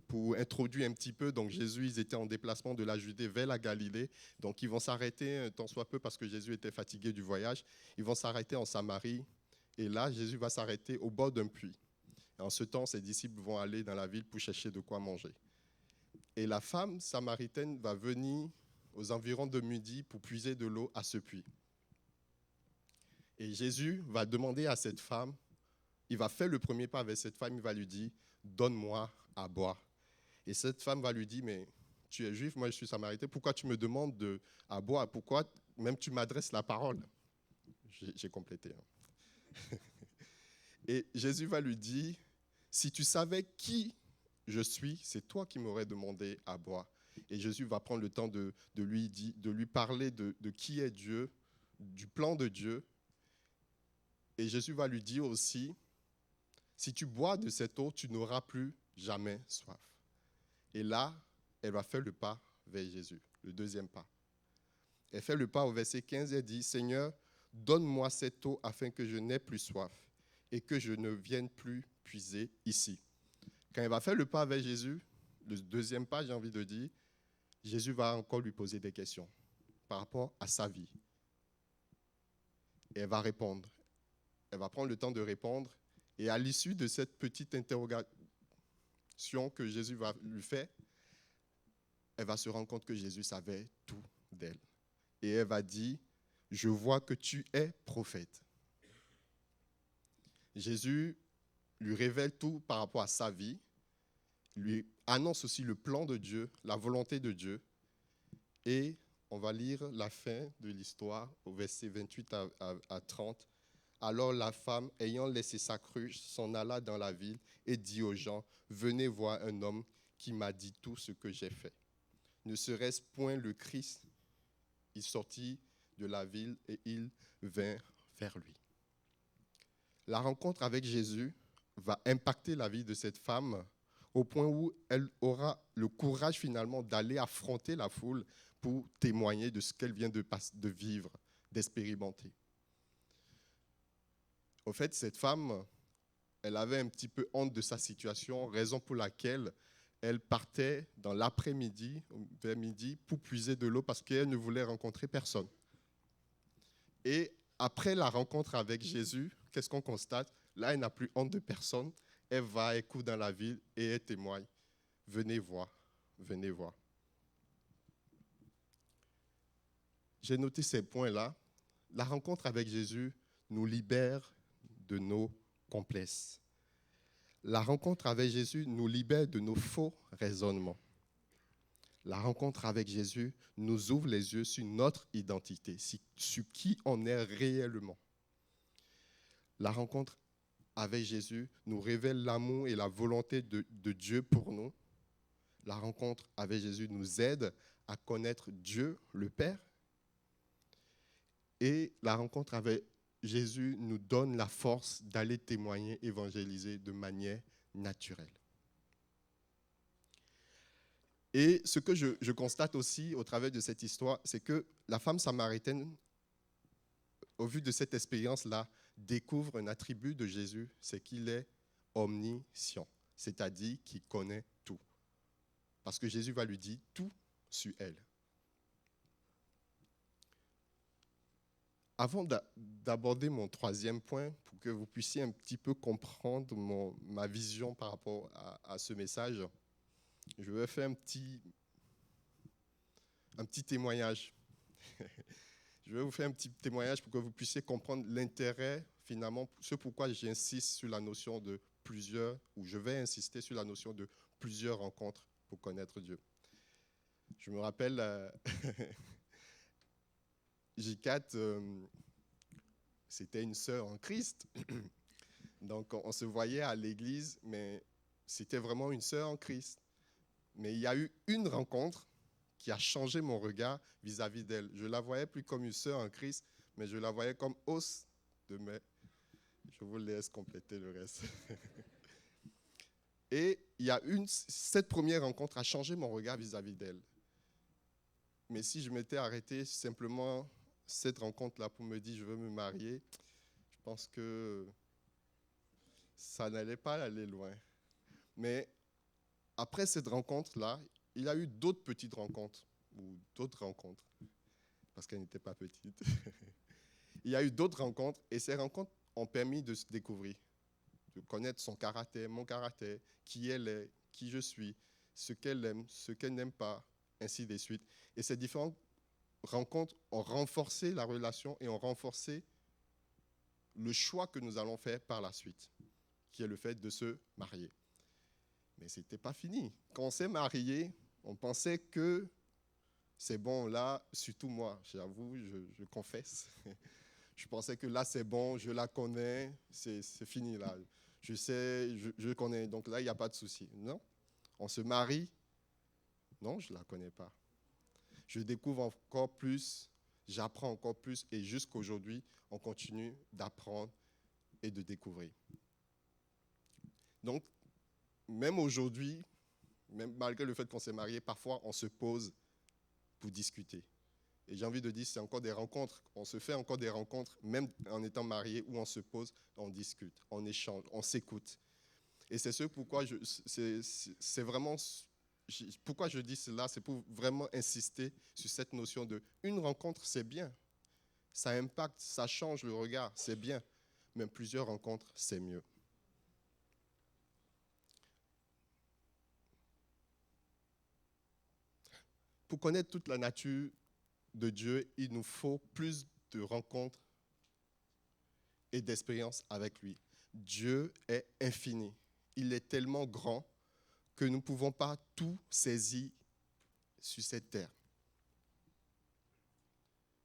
pour introduire un petit peu, donc Jésus, ils étaient en déplacement de la Judée vers la Galilée. Donc, ils vont s'arrêter un tant soit peu parce que Jésus était fatigué du voyage. Ils vont s'arrêter en Samarie. Et là, Jésus va s'arrêter au bord d'un puits. Et en ce temps, ses disciples vont aller dans la ville pour chercher de quoi manger. Et la femme samaritaine va venir aux environs de midi pour puiser de l'eau à ce puits. Et Jésus va demander à cette femme, il va faire le premier pas avec cette femme, il va lui dire, donne-moi à boire. Et cette femme va lui dire, mais tu es juif, moi je suis samaritain, pourquoi tu me demandes à boire? Pourquoi même tu m'adresses la parole? J'ai complété. Et Jésus va lui dire, si tu savais qui je suis, c'est toi qui m'aurais demandé à boire. Et Jésus va prendre le temps de lui parler de qui est Dieu, du plan de Dieu. Et Jésus va lui dire aussi, si tu bois de cette eau, tu n'auras plus jamais soif. Et là, elle va faire le pas vers Jésus, le deuxième pas. Elle fait le pas au verset 15, elle dit, Seigneur, donne-moi cette eau afin que je n'ai plus soif et que je ne vienne plus puiser ici. Quand elle va faire le pas vers Jésus, le deuxième pas, j'ai envie de dire, Jésus va encore lui poser des questions par rapport à sa vie. Et elle va répondre. Elle va prendre le temps de répondre. Et à l'issue de cette petite interrogation que Jésus va lui faire, elle va se rendre compte que Jésus savait tout d'elle. Et elle va dire, je vois que tu es prophète. Jésus lui révèle tout par rapport à sa vie, lui annonce aussi le plan de Dieu, la volonté de Dieu. Et on va lire la fin de l'histoire au verset 28 à 30. Alors la femme, ayant laissé sa cruche, s'en alla dans la ville et dit aux gens, « Venez voir un homme qui m'a dit tout ce que j'ai fait. » Ne serait-ce point le Christ? Il sortit de la ville et il vint vers lui. La rencontre avec Jésus va impacter la vie de cette femme au point où elle aura le courage finalement d'aller affronter la foule pour témoigner de ce qu'elle vient de vivre, d'expérimenter. En fait, cette femme, elle avait un petit peu honte de sa situation, raison pour laquelle elle partait dans l'après-midi, vers midi, pour puiser de l'eau parce qu'elle ne voulait rencontrer personne. Et après la rencontre avec Jésus, qu'est-ce qu'on constate? Là, elle n'a plus honte de personne. Elle va, elle court dans la ville et elle témoigne. Venez voir, venez voir. J'ai noté ces points-là. La rencontre avec Jésus nous libère de nos complexes. La rencontre avec Jésus nous libère de nos faux raisonnements. La rencontre avec Jésus nous ouvre les yeux sur notre identité, sur qui on est réellement. La rencontre avec Jésus nous révèle l'amour et la volonté de Dieu pour nous. La rencontre avec Jésus nous aide à connaître Dieu, le Père. Et la rencontre avec Jésus nous donne la force d'aller témoigner, évangéliser de manière naturelle. Et ce que je constate aussi au travers de cette histoire, c'est que la femme samaritaine, au vu de cette expérience-là, découvre un attribut de Jésus, c'est qu'il est omniscient, c'est-à-dire qu'il connaît tout. Parce que Jésus va lui dire tout sur elle. Avant d'aborder mon troisième point, pour que vous puissiez un petit peu comprendre ma vision par rapport à ce message, je vais faire un petit témoignage. Je vais vous faire un petit témoignage pour que vous puissiez comprendre l'intérêt, finalement, ce pourquoi j'insiste sur la notion de plusieurs, ou je vais insister sur la notion de plusieurs rencontres pour connaître Dieu. Je me rappelle, J4, c'était une sœur en Christ. Donc, on se voyait à l'église, mais c'était vraiment une sœur en Christ. Mais il y a eu une rencontre qui a changé mon regard vis-à-vis d'elle. Je ne la voyais plus comme une sœur en Christ, mais je la voyais comme os de mes... Je vous laisse compléter le reste. Et cette première rencontre a changé mon regard vis-à-vis d'elle. Mais si je m'étais arrêté simplement cette rencontre-là pour me dire je veux me marier, je pense que ça n'allait pas aller loin. Mais après cette rencontre-là, il y a eu d'autres petites rencontres, ou d'autres rencontres, parce qu'elles n'étaient pas petites. Il y a eu d'autres rencontres, et ces rencontres ont permis de se découvrir, de connaître son caractère, mon caractère, qui elle est, qui je suis, ce qu'elle aime, ce qu'elle n'aime pas, ainsi de suite. Et ces différentes rencontres ont renforcé la relation et ont renforcé le choix que nous allons faire par la suite, qui est le fait de se marier. Mais ce n'était pas fini. Quand on s'est marié, on pensait que c'est bon, là, surtout moi, j'avoue, je confesse. Je pensais que là, c'est bon, je la connais, c'est fini là. Je sais, je connais, donc là, il n'y a pas de souci. Non, on se marie. Non, je ne la connais pas. Je découvre encore plus, j'apprends encore plus, et jusqu'à aujourd'hui, on continue d'apprendre et de découvrir. Donc, même aujourd'hui, même malgré le fait qu'on s'est marié, parfois on se pose pour discuter. Et j'ai envie de dire, c'est encore des rencontres, on se fait encore des rencontres, même en étant marié, où on se pose, on discute, on échange, on s'écoute. Et c'est ce pourquoi c'est vraiment... Pourquoi je dis cela, c'est pour vraiment insister sur cette notion de une rencontre, c'est bien. Ça impacte, ça change le regard, c'est bien. Mais plusieurs rencontres, c'est mieux. Pour connaître toute la nature de Dieu, il nous faut plus de rencontres et d'expériences avec lui. Dieu est infini. Il est tellement grand que nous ne pouvons pas tout saisir sur cette terre.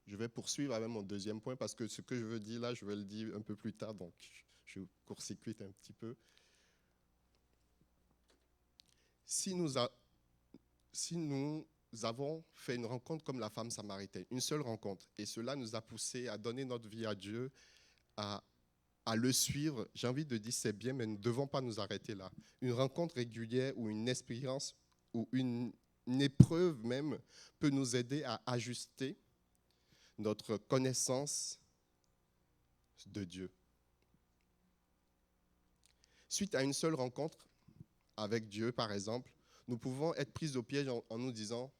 Je vais poursuivre avec mon deuxième point parce que ce que je veux dire là, je vais le dire un peu plus tard, donc je court-circuite un petit peu. Si nous avons fait une rencontre comme la femme samaritaine, une seule rencontre, et cela nous a poussé à donner notre vie à Dieu, à le suivre, j'ai envie de dire c'est bien, mais nous ne devons pas nous arrêter là. Une rencontre régulière ou une expérience ou une épreuve même peut nous aider à ajuster notre connaissance de Dieu. Suite à une seule rencontre avec Dieu, par exemple, nous pouvons être pris au piège en nous disant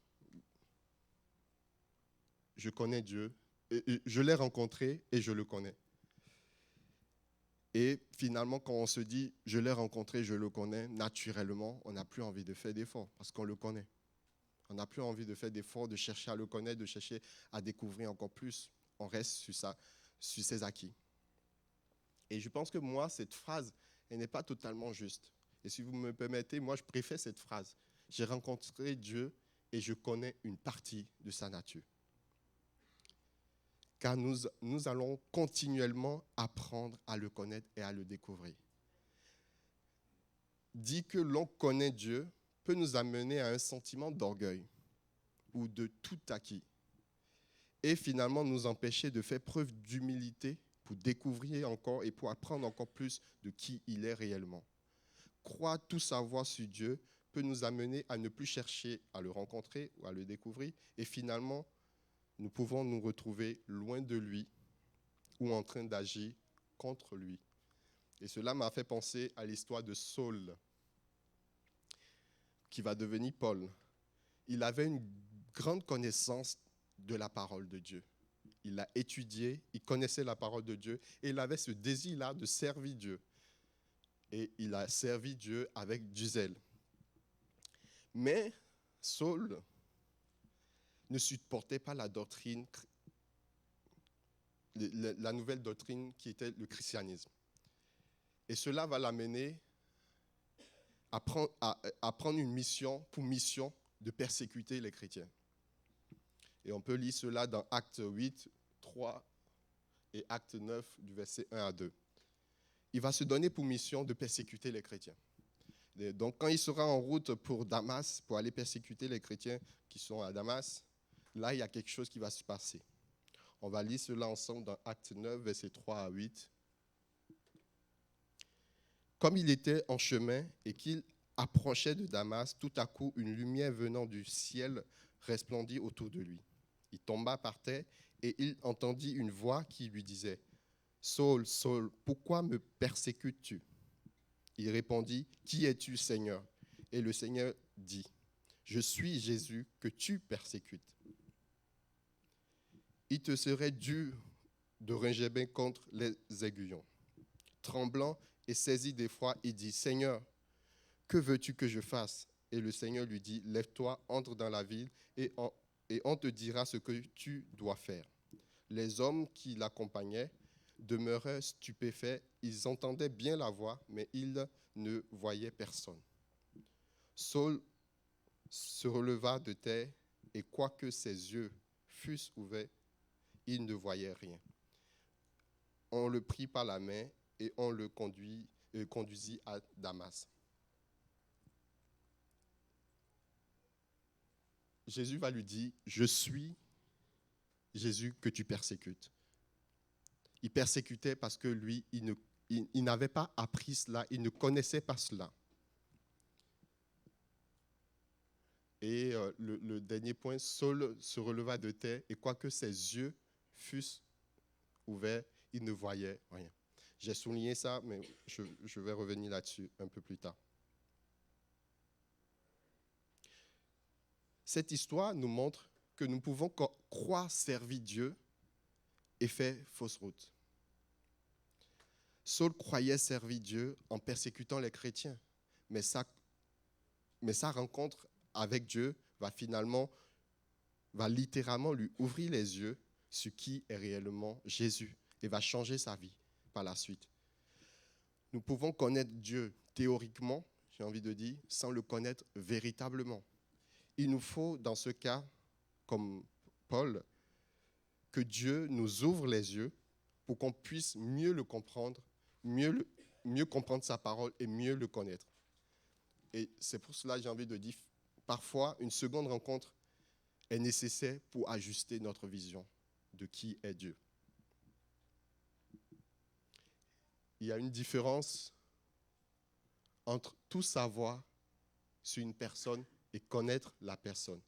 « Je connais Dieu, je l'ai rencontré et je le connais ». Et finalement, quand on se dit « je l'ai rencontré, je le connais », naturellement, on n'a plus envie de faire d'efforts parce qu'on le connaît. On n'a plus envie de faire d'efforts, de chercher à le connaître, de chercher à découvrir encore plus. On reste sur ses acquis. Et je pense que moi, cette phrase, elle n'est pas totalement juste. Et si vous me permettez, moi je préfère cette phrase. J'ai rencontré Dieu et je connais une partie de sa nature. Car nous allons continuellement apprendre à le connaître et à le découvrir. Dit que l'on connaît Dieu peut nous amener à un sentiment d'orgueil ou de tout acquis et finalement nous empêcher de faire preuve d'humilité pour découvrir encore et pour apprendre encore plus de qui il est réellement. Croire tout savoir sur Dieu peut nous amener à ne plus chercher à le rencontrer ou à le découvrir et finalement nous pouvons nous retrouver loin de lui ou en train d'agir contre lui. Et cela m'a fait penser à l'histoire de Saul, qui va devenir Paul. Il avait une grande connaissance de la parole de Dieu. Il l'a étudiée, il connaissait la parole de Dieu et il avait ce désir-là de servir Dieu. Et il a servi Dieu avec du zèle. Mais Saul ne supportait pas la doctrine, la nouvelle doctrine qui était le christianisme. Et cela va l'amener à prendre une mission de persécuter les chrétiens. Et on peut lire cela dans Actes 8, 3 et Actes 9, du verset 1 à 2. Il va se donner pour mission de persécuter les chrétiens. Et donc quand il sera en route pour Damas, pour aller persécuter les chrétiens qui sont à Damas, là il y a quelque chose qui va se passer. On va lire cela ensemble dans Actes 9, versets 3 à 8. Comme il était en chemin et qu'il approchait de Damas, tout à coup, une lumière venant du ciel resplendit autour de lui. Il tomba par terre et il entendit une voix qui lui disait « Saul, Saul, pourquoi me persécutes-tu » Il répondit « Qui es-tu, Seigneur » Et le Seigneur dit « Je suis Jésus que tu persécutes. Il te serait dû de ringéber contre les aiguillons. » Tremblant et saisi d'effroi, il dit « Seigneur, que veux-tu que je fasse ?» Et le Seigneur lui dit « Lève-toi, entre dans la ville et on te dira ce que tu dois faire. » Les hommes qui l'accompagnaient demeuraient stupéfaits. Ils entendaient bien la voix, mais ils ne voyaient personne. Saul se releva de terre et quoique ses yeux fussent ouverts, il ne voyait rien. On le prit par la main et on le conduisit à Damas. Jésus va lui dire, je suis Jésus que tu persécutes. Il persécutait parce que lui, il n'avait pas appris cela, il ne connaissait pas cela. Et le dernier point, Saul se releva de terre et quoique ses yeux fussent ouverts, il ne voyait rien. J'ai souligné ça, mais je vais revenir là-dessus un peu plus tard. Cette histoire nous montre que nous pouvons croire servir Dieu et faire fausse route. Saul croyait servir Dieu en persécutant les chrétiens, mais sa rencontre avec Dieu va littéralement lui ouvrir les yeux sur qui est réellement Jésus et va changer sa vie par la suite. Nous pouvons connaître Dieu théoriquement, j'ai envie de dire, sans le connaître véritablement. Il nous faut, dans ce cas, comme Paul, que Dieu nous ouvre les yeux pour qu'on puisse mieux le comprendre, mieux comprendre sa parole et mieux le connaître. Et c'est pour cela que j'ai envie de dire, parfois, une seconde rencontre est nécessaire pour ajuster notre vision de qui est Dieu. Il y a une différence entre tout savoir sur une personne et connaître la personne.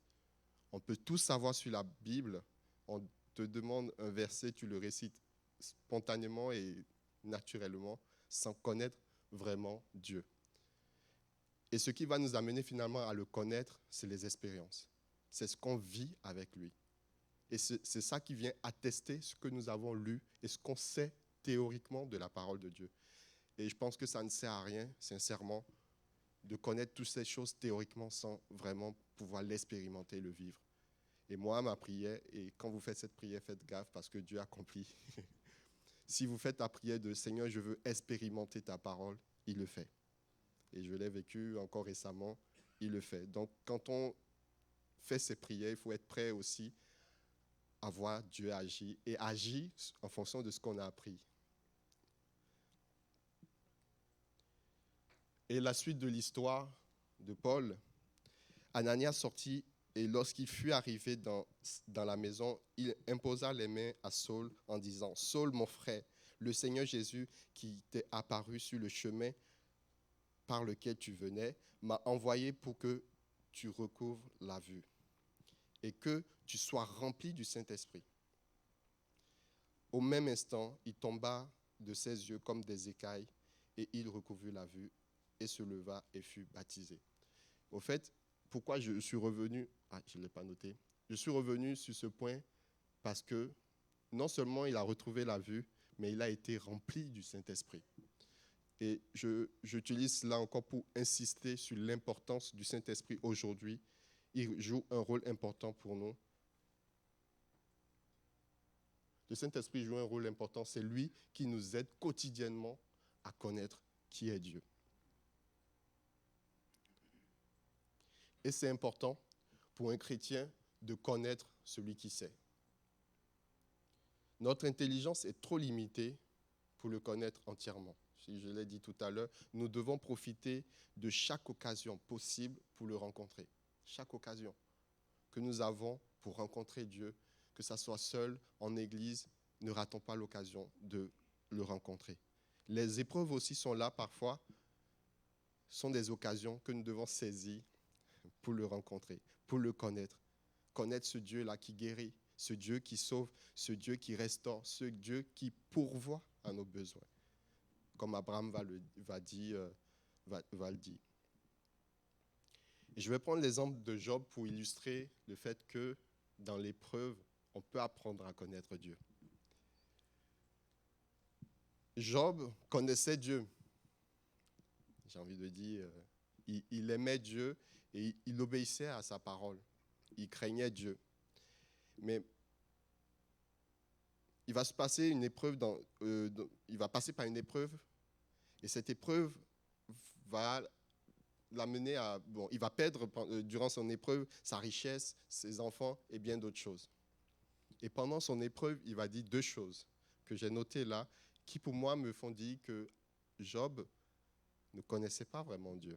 On peut tout savoir sur la Bible, on te demande un verset, tu le récites spontanément et naturellement, sans connaître vraiment Dieu. Et ce qui va nous amener finalement à le connaître, c'est les expériences. C'est ce qu'on vit avec lui. Et c'est ça qui vient attester ce que nous avons lu et ce qu'on sait théoriquement de la parole de Dieu. Et je pense que ça ne sert à rien, sincèrement, de connaître toutes ces choses théoriquement sans vraiment pouvoir l'expérimenter et le vivre. Et moi, ma prière, et quand vous faites cette prière, faites gaffe parce que Dieu accomplit. Si vous faites la prière de « Seigneur, je veux expérimenter ta parole », il le fait. Et je l'ai vécu encore récemment, il le fait. Donc, quand on fait ces prières, il faut être prêt aussi à voir Dieu agir et agir en fonction de ce qu'on a appris. Et la suite de l'histoire de Paul, Ananias sortit et lorsqu'il fut arrivé dans la maison, il imposa les mains à Saul en disant « Saul, mon frère, le Seigneur Jésus qui t'est apparu sur le chemin par lequel tu venais, m'a envoyé pour que tu recouvres la vue et que tu sois rempli du Saint-Esprit. » Au même instant, il tomba de ses yeux comme des écailles et il recouvrit la vue et se leva et fut baptisé. Au fait, pourquoi je suis revenu, je ne l'ai pas noté, je suis revenu sur ce point parce que non seulement il a retrouvé la vue, mais il a été rempli du Saint-Esprit. Et j'utilise cela encore pour insister sur l'importance du Saint-Esprit aujourd'hui. Il joue un rôle important pour nous. Le Saint-Esprit joue un rôle important. C'est lui qui nous aide quotidiennement à connaître qui est Dieu. Et c'est important pour un chrétien de connaître celui qui sait. Notre intelligence est trop limitée pour le connaître entièrement. Je l'ai dit tout à l'heure, nous devons profiter de chaque occasion possible pour le rencontrer. Chaque occasion que nous avons pour rencontrer Dieu, que ce soit seul, en église, ne ratons pas l'occasion de le rencontrer. Les épreuves aussi sont là parfois, sont des occasions que nous devons saisir pour le rencontrer, pour le connaître. Connaître ce Dieu-là qui guérit, ce Dieu qui sauve, ce Dieu qui restaure, ce Dieu qui pourvoit à nos besoins. Comme Abraham va le dire. Et je vais prendre l'exemple de Job pour illustrer le fait que dans l'épreuve, on peut apprendre à connaître Dieu. Job connaissait Dieu. J'ai envie de dire, il aimait Dieu et il obéissait à sa parole. Il craignait Dieu. Mais il va se passer une épreuve, il va passer par une épreuve, et cette épreuve va l'amener à... il va perdre durant son épreuve sa richesse, ses enfants et bien d'autres choses. Et pendant son épreuve, il va dire deux choses que j'ai notées là, qui pour moi me font dire que Job ne connaissait pas vraiment Dieu.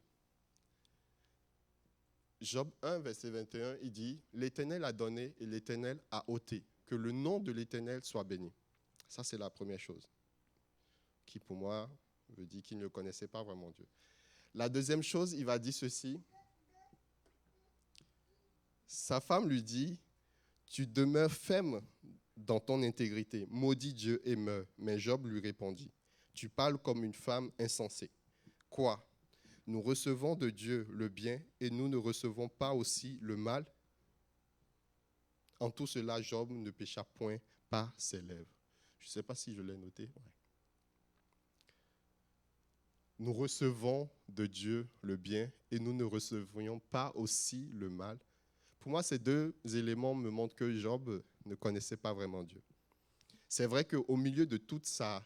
Job 1, verset 21, il dit « L'Éternel a donné et l'Éternel a ôté. Que le nom de l'Éternel soit béni. » Ça, c'est la première chose, qui pour moi veut dire qu'il ne connaissait pas vraiment Dieu. La deuxième chose, il va dire ceci. Sa femme lui dit « Tu demeures ferme dans ton intégrité. Maudis Dieu et meurs. » Mais Job lui répondit « Tu parles comme une femme insensée. Quoi ? Nous recevons de Dieu le bien et nous ne recevons pas aussi le mal. En tout cela, Job ne pécha point par ses lèvres. » Je ne sais pas si je l'ai noté. Ouais. Nous recevons de Dieu le bien et nous ne recevions pas aussi le mal. Pour moi, ces deux éléments me montrent que Job ne connaissait pas vraiment Dieu. C'est vrai qu'au milieu de toute sa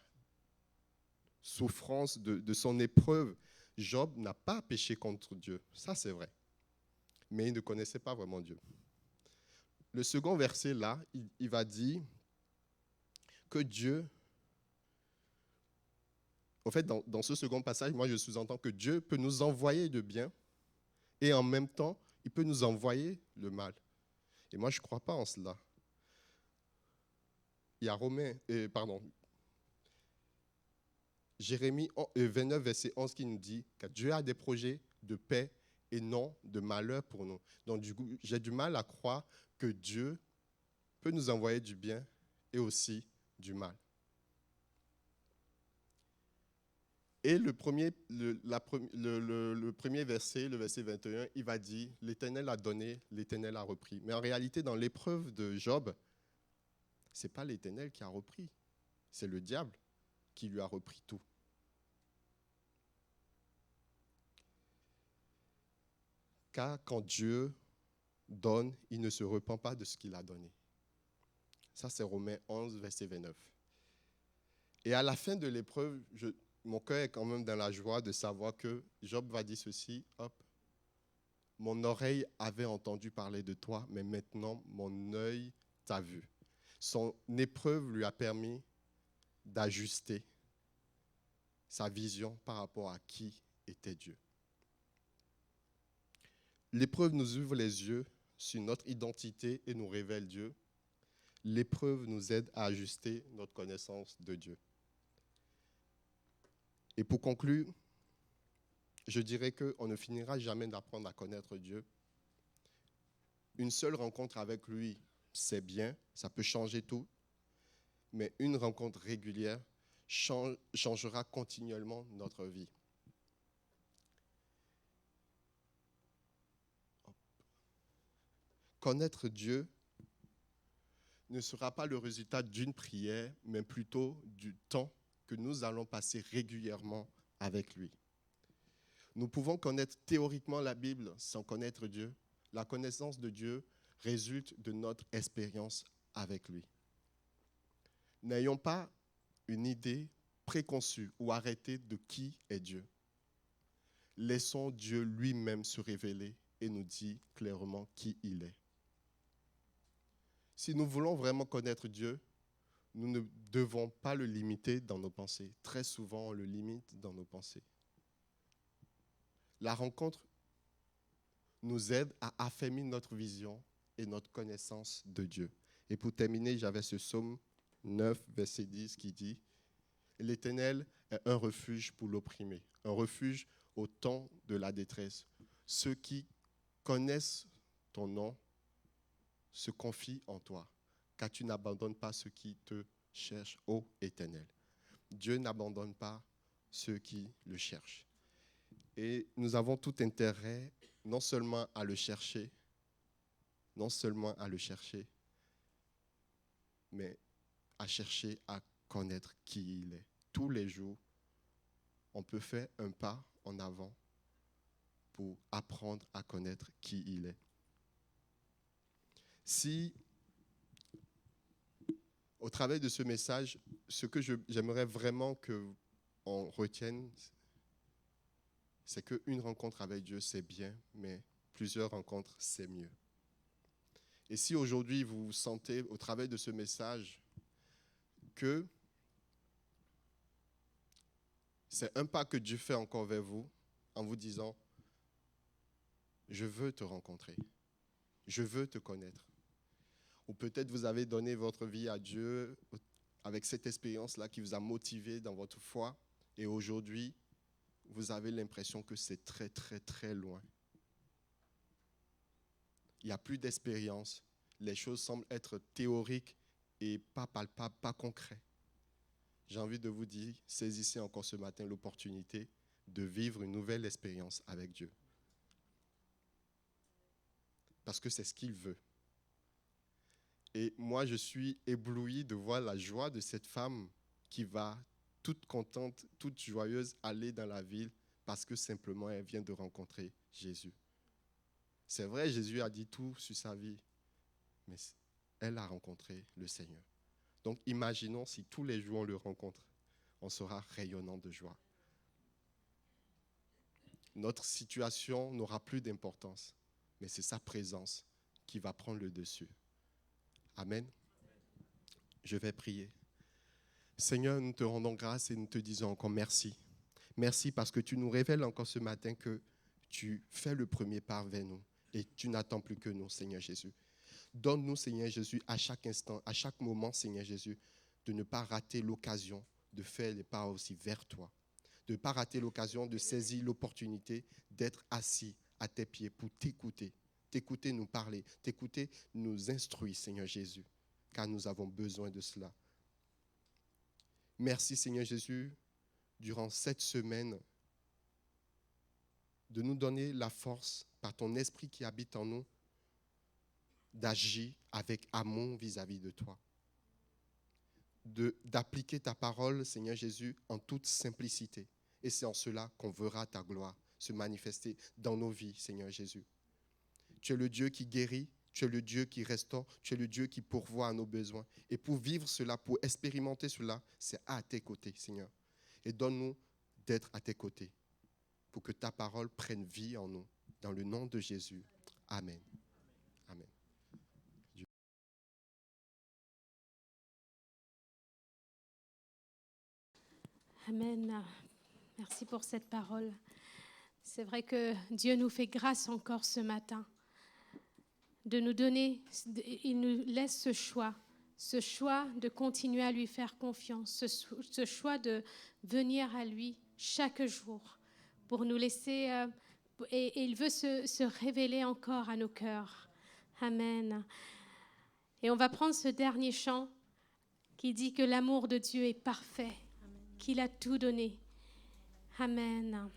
souffrance, de son épreuve, Job n'a pas péché contre Dieu. Ça, c'est vrai. Mais il ne connaissait pas vraiment Dieu. Le second verset, là, il va dire que Dieu... En fait, dans ce second passage, moi, je sous-entends que Dieu peut nous envoyer de bien et en même temps, il peut nous envoyer le mal. Et moi, je ne crois pas en cela. Il y a Jérémie 29, verset 11 qui nous dit que Dieu a des projets de paix et non de malheur pour nous. Donc, du coup, j'ai du mal à croire que Dieu peut nous envoyer du bien et aussi du mal. Et le premier verset, le verset 21, il va dire « L'Éternel a donné, l'Éternel a repris ». Mais en réalité, dans l'épreuve de Job, ce n'est pas l'Éternel qui a repris, c'est le diable qui lui a repris tout. Car quand Dieu donne, il ne se repent pas de ce qu'il a donné. Ça, c'est Romains 11, verset 29. Et à la fin de l'épreuve, mon cœur est quand même dans la joie de savoir que Job va dire ceci, hop, mon oreille avait entendu parler de toi, mais maintenant mon œil t'a vu. Son épreuve lui a permis d'ajuster sa vision par rapport à qui était Dieu. L'épreuve nous ouvre les yeux sur notre identité et nous révèle Dieu. L'épreuve nous aide à ajuster notre connaissance de Dieu. Et pour conclure, je dirais qu'on ne finira jamais d'apprendre à connaître Dieu. Une seule rencontre avec lui, c'est bien, ça peut changer tout, mais une rencontre régulière changera continuellement notre vie. Connaître Dieu ne sera pas le résultat d'une prière, mais plutôt du temps que nous allons passer régulièrement avec lui. Nous pouvons connaître théoriquement la Bible sans connaître Dieu. La connaissance de Dieu résulte de notre expérience avec lui. N'ayons pas une idée préconçue ou arrêtée de qui est Dieu. Laissons Dieu lui-même se révéler et nous dire clairement qui il est. Si nous voulons vraiment connaître Dieu, nous ne devons pas le limiter dans nos pensées. Très souvent, on le limite dans nos pensées. La rencontre nous aide à affermir notre vision et notre connaissance de Dieu. Et pour terminer, j'avais ce psaume 9, verset 10 qui dit « L'Éternel est un refuge pour l'opprimé, un refuge au temps de la détresse. Ceux qui connaissent ton nom se confient en toi, car tu n'abandonnes pas ceux qui te cherchent, ô Éternel. » Dieu n'abandonne pas ceux qui le cherchent. Et nous avons tout intérêt non seulement à le chercher, mais à chercher à connaître qui il est. Tous les jours, on peut faire un pas en avant pour apprendre à connaître qui il est. Si, au travers de ce message, ce que j'aimerais vraiment qu'on retienne, c'est qu'une rencontre avec Dieu, c'est bien, mais plusieurs rencontres, c'est mieux. Et si aujourd'hui, vous sentez, au travers de ce message, que c'est un pas que Dieu fait encore vers vous, en vous disant, je veux te rencontrer, je veux te connaître. Ou peut-être vous avez donné votre vie à Dieu avec cette expérience-là qui vous a motivé dans votre foi, et aujourd'hui, vous avez l'impression que c'est très, très, très loin. Il n'y a plus d'expérience. Les choses semblent être théoriques et pas palpables, pas concrètes. J'ai envie de vous dire, saisissez encore ce matin l'opportunité de vivre une nouvelle expérience avec Dieu. Parce que c'est ce qu'il veut. Et moi, je suis ébloui de voir la joie de cette femme qui va toute contente, toute joyeuse, aller dans la ville parce que simplement elle vient de rencontrer Jésus. C'est vrai, Jésus a dit tout sur sa vie, mais elle a rencontré le Seigneur. Donc imaginons si tous les jours on le rencontre, on sera rayonnant de joie. Notre situation n'aura plus d'importance, mais c'est sa présence qui va prendre le dessus. Amen. Je vais prier. Seigneur, nous te rendons grâce et nous te disons encore merci. Merci parce que tu nous révèles encore ce matin que tu fais le premier pas vers nous et tu n'attends plus que nous, Seigneur Jésus. Donne-nous, Seigneur Jésus, à chaque instant, à chaque moment, Seigneur Jésus, de ne pas rater l'occasion de faire les pas aussi vers toi. De ne pas rater l'occasion de saisir l'opportunité d'être assis à tes pieds pour t'écouter. T'écouter nous parler, t'écouter nous instruire, Seigneur Jésus, car nous avons besoin de cela. Merci, Seigneur Jésus, durant cette semaine, de nous donner la force, par ton esprit qui habite en nous, d'agir avec amour vis-à-vis de toi. D'appliquer ta parole, Seigneur Jésus, en toute simplicité. Et c'est en cela qu'on verra ta gloire se manifester dans nos vies, Seigneur Jésus. Tu es le Dieu qui guérit, tu es le Dieu qui restaure, tu es le Dieu qui pourvoit à nos besoins. Et pour vivre cela, pour expérimenter cela, c'est à tes côtés, Seigneur. Et donne-nous d'être à tes côtés pour que ta parole prenne vie en nous. Dans le nom de Jésus. Amen. Amen. Amen. Merci pour cette parole. C'est vrai que Dieu nous fait grâce encore ce matin de nous donner, il nous laisse ce choix de continuer à lui faire confiance, ce choix de venir à lui chaque jour pour nous laisser, et il veut se révéler encore à nos cœurs. Amen. Et on va prendre ce dernier chant qui dit que l'amour de Dieu est parfait, qu'il a tout donné. Amen.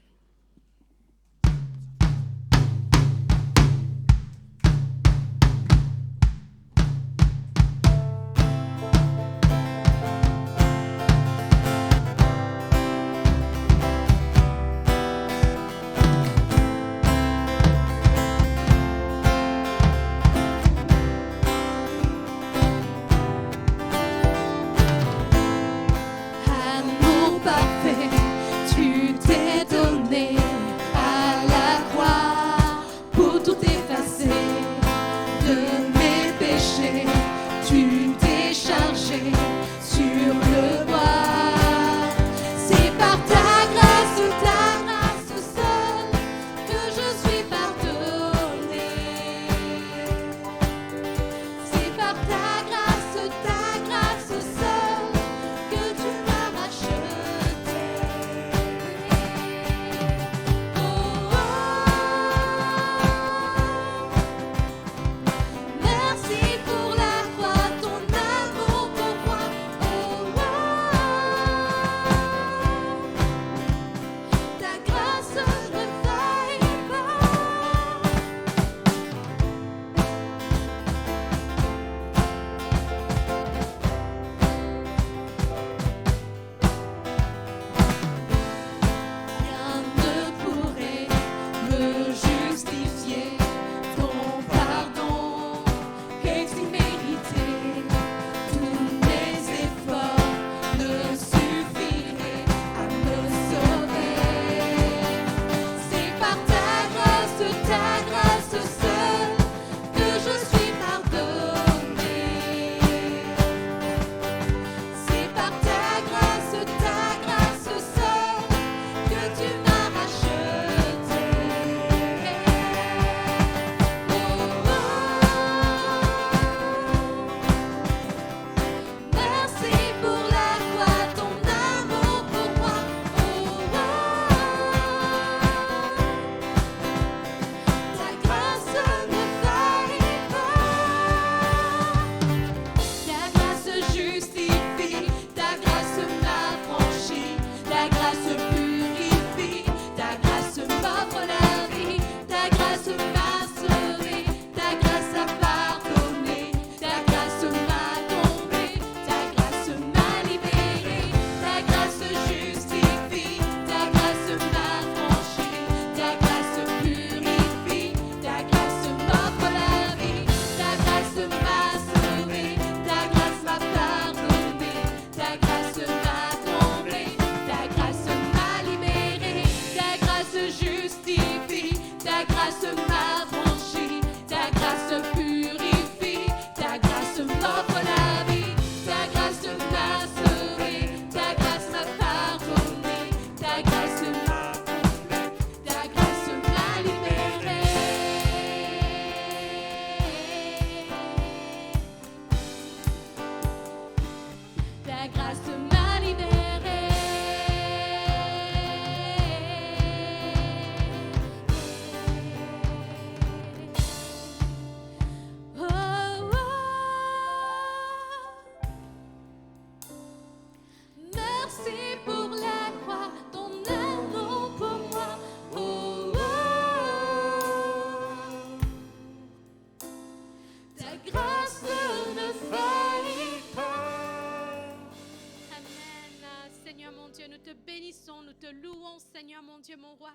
Amour parfait, tu t'es donné à la croix pour tout effacer de mes péchés. Tu t'es chargé sur le bois. C'est par ta grâce seule que je suis pardonné. C'est par ta grâce seule que tu m'as racheté. Oh, merci pour la croix, ton amour pour moi. Oh, ta grâce ne faillit pas. Rien ne pourrait me justifier. Ton pardon est immérité. Tous mes efforts ne suffiraient à me sauver. C'est par ta grâce seule que je suis pardonné. C'est par ta grâce seule que tu m'as racheté. Merci pour la croix, ton amour pour moi. Ta grâce ne faillit pas. Ta grâce justifie, ta grâce m'affranchit, ta grâce purifie, ta grâce m'offre la vie, ta grâce m'a sauvé, ta grâce a pardonné, ta grâce m'a comblé, ta grâce m'a libéré, ta grâce justifie, ta grâce m'affranchit, ta grâce purifie, ta grâce m'offre la vie, ta grâce m'a sauvé, ta grâce m'a pardonné, ta grâce m'a comblé, ta grâce m'a libéré, ta grâce justifie, ta grâce m'affranchit, ta grâce purifie, ta grâce m'offre la vie, ta grâce m'a sauvé, ta grâce m'a pardonné, ta grâce m'a comblé, ta grâce m'a libéré. Ta grâce m'a libéré. Oh, oh. Merci pour la croix, ton amour pour moi. Oh, oh. Ta grâce ne faillit pas. Amen. Seigneur mon Dieu, nous te bénissons, nous te louons, Seigneur mon Dieu, mon roi,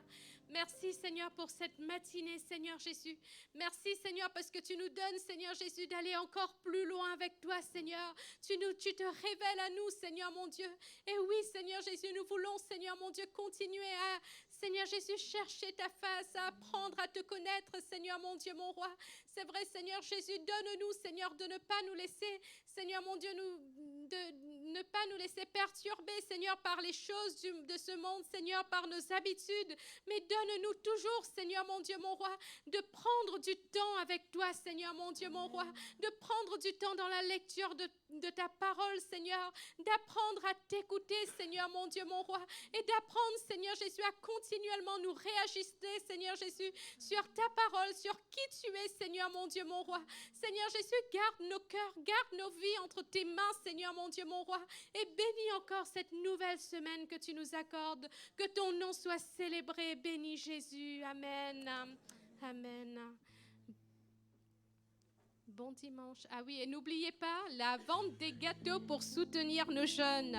Merci, Seigneur, pour cette matinée, Seigneur Jésus. Merci, Seigneur, parce que tu nous donnes, Seigneur Jésus, d'aller encore plus loin avec toi, Seigneur. Tu te révèles à nous, Seigneur mon Dieu. Et oui, Seigneur Jésus, nous voulons, Seigneur mon Dieu, continuer à, Seigneur Jésus, chercher ta face, à apprendre à te connaître, Seigneur mon Dieu, mon roi. C'est vrai, Seigneur Jésus, donne-nous, Seigneur, de ne pas nous laisser, Seigneur mon Dieu, de ne pas nous laisser perturber, Seigneur, par les choses de ce monde, Seigneur, par nos habitudes, mais donne-nous toujours, Seigneur mon Dieu, mon roi, de prendre du temps avec toi, Seigneur mon Dieu, mon roi, de prendre du temps dans la lecture de ta parole, Seigneur, d'apprendre à t'écouter, Seigneur mon Dieu, mon roi, et d'apprendre, Seigneur Jésus, à continuellement nous réajuster, Seigneur Jésus, sur ta parole, sur qui tu es, Seigneur mon Dieu, mon roi. Seigneur Jésus, garde nos cœurs, garde nos vies entre tes mains, Seigneur mon Dieu, mon roi, et bénis encore cette nouvelle semaine que tu nous accordes, que ton nom soit célébré, bénis Jésus, amen, amen. Bon dimanche. Ah oui, et n'oubliez pas la vente des gâteaux pour soutenir nos jeunes.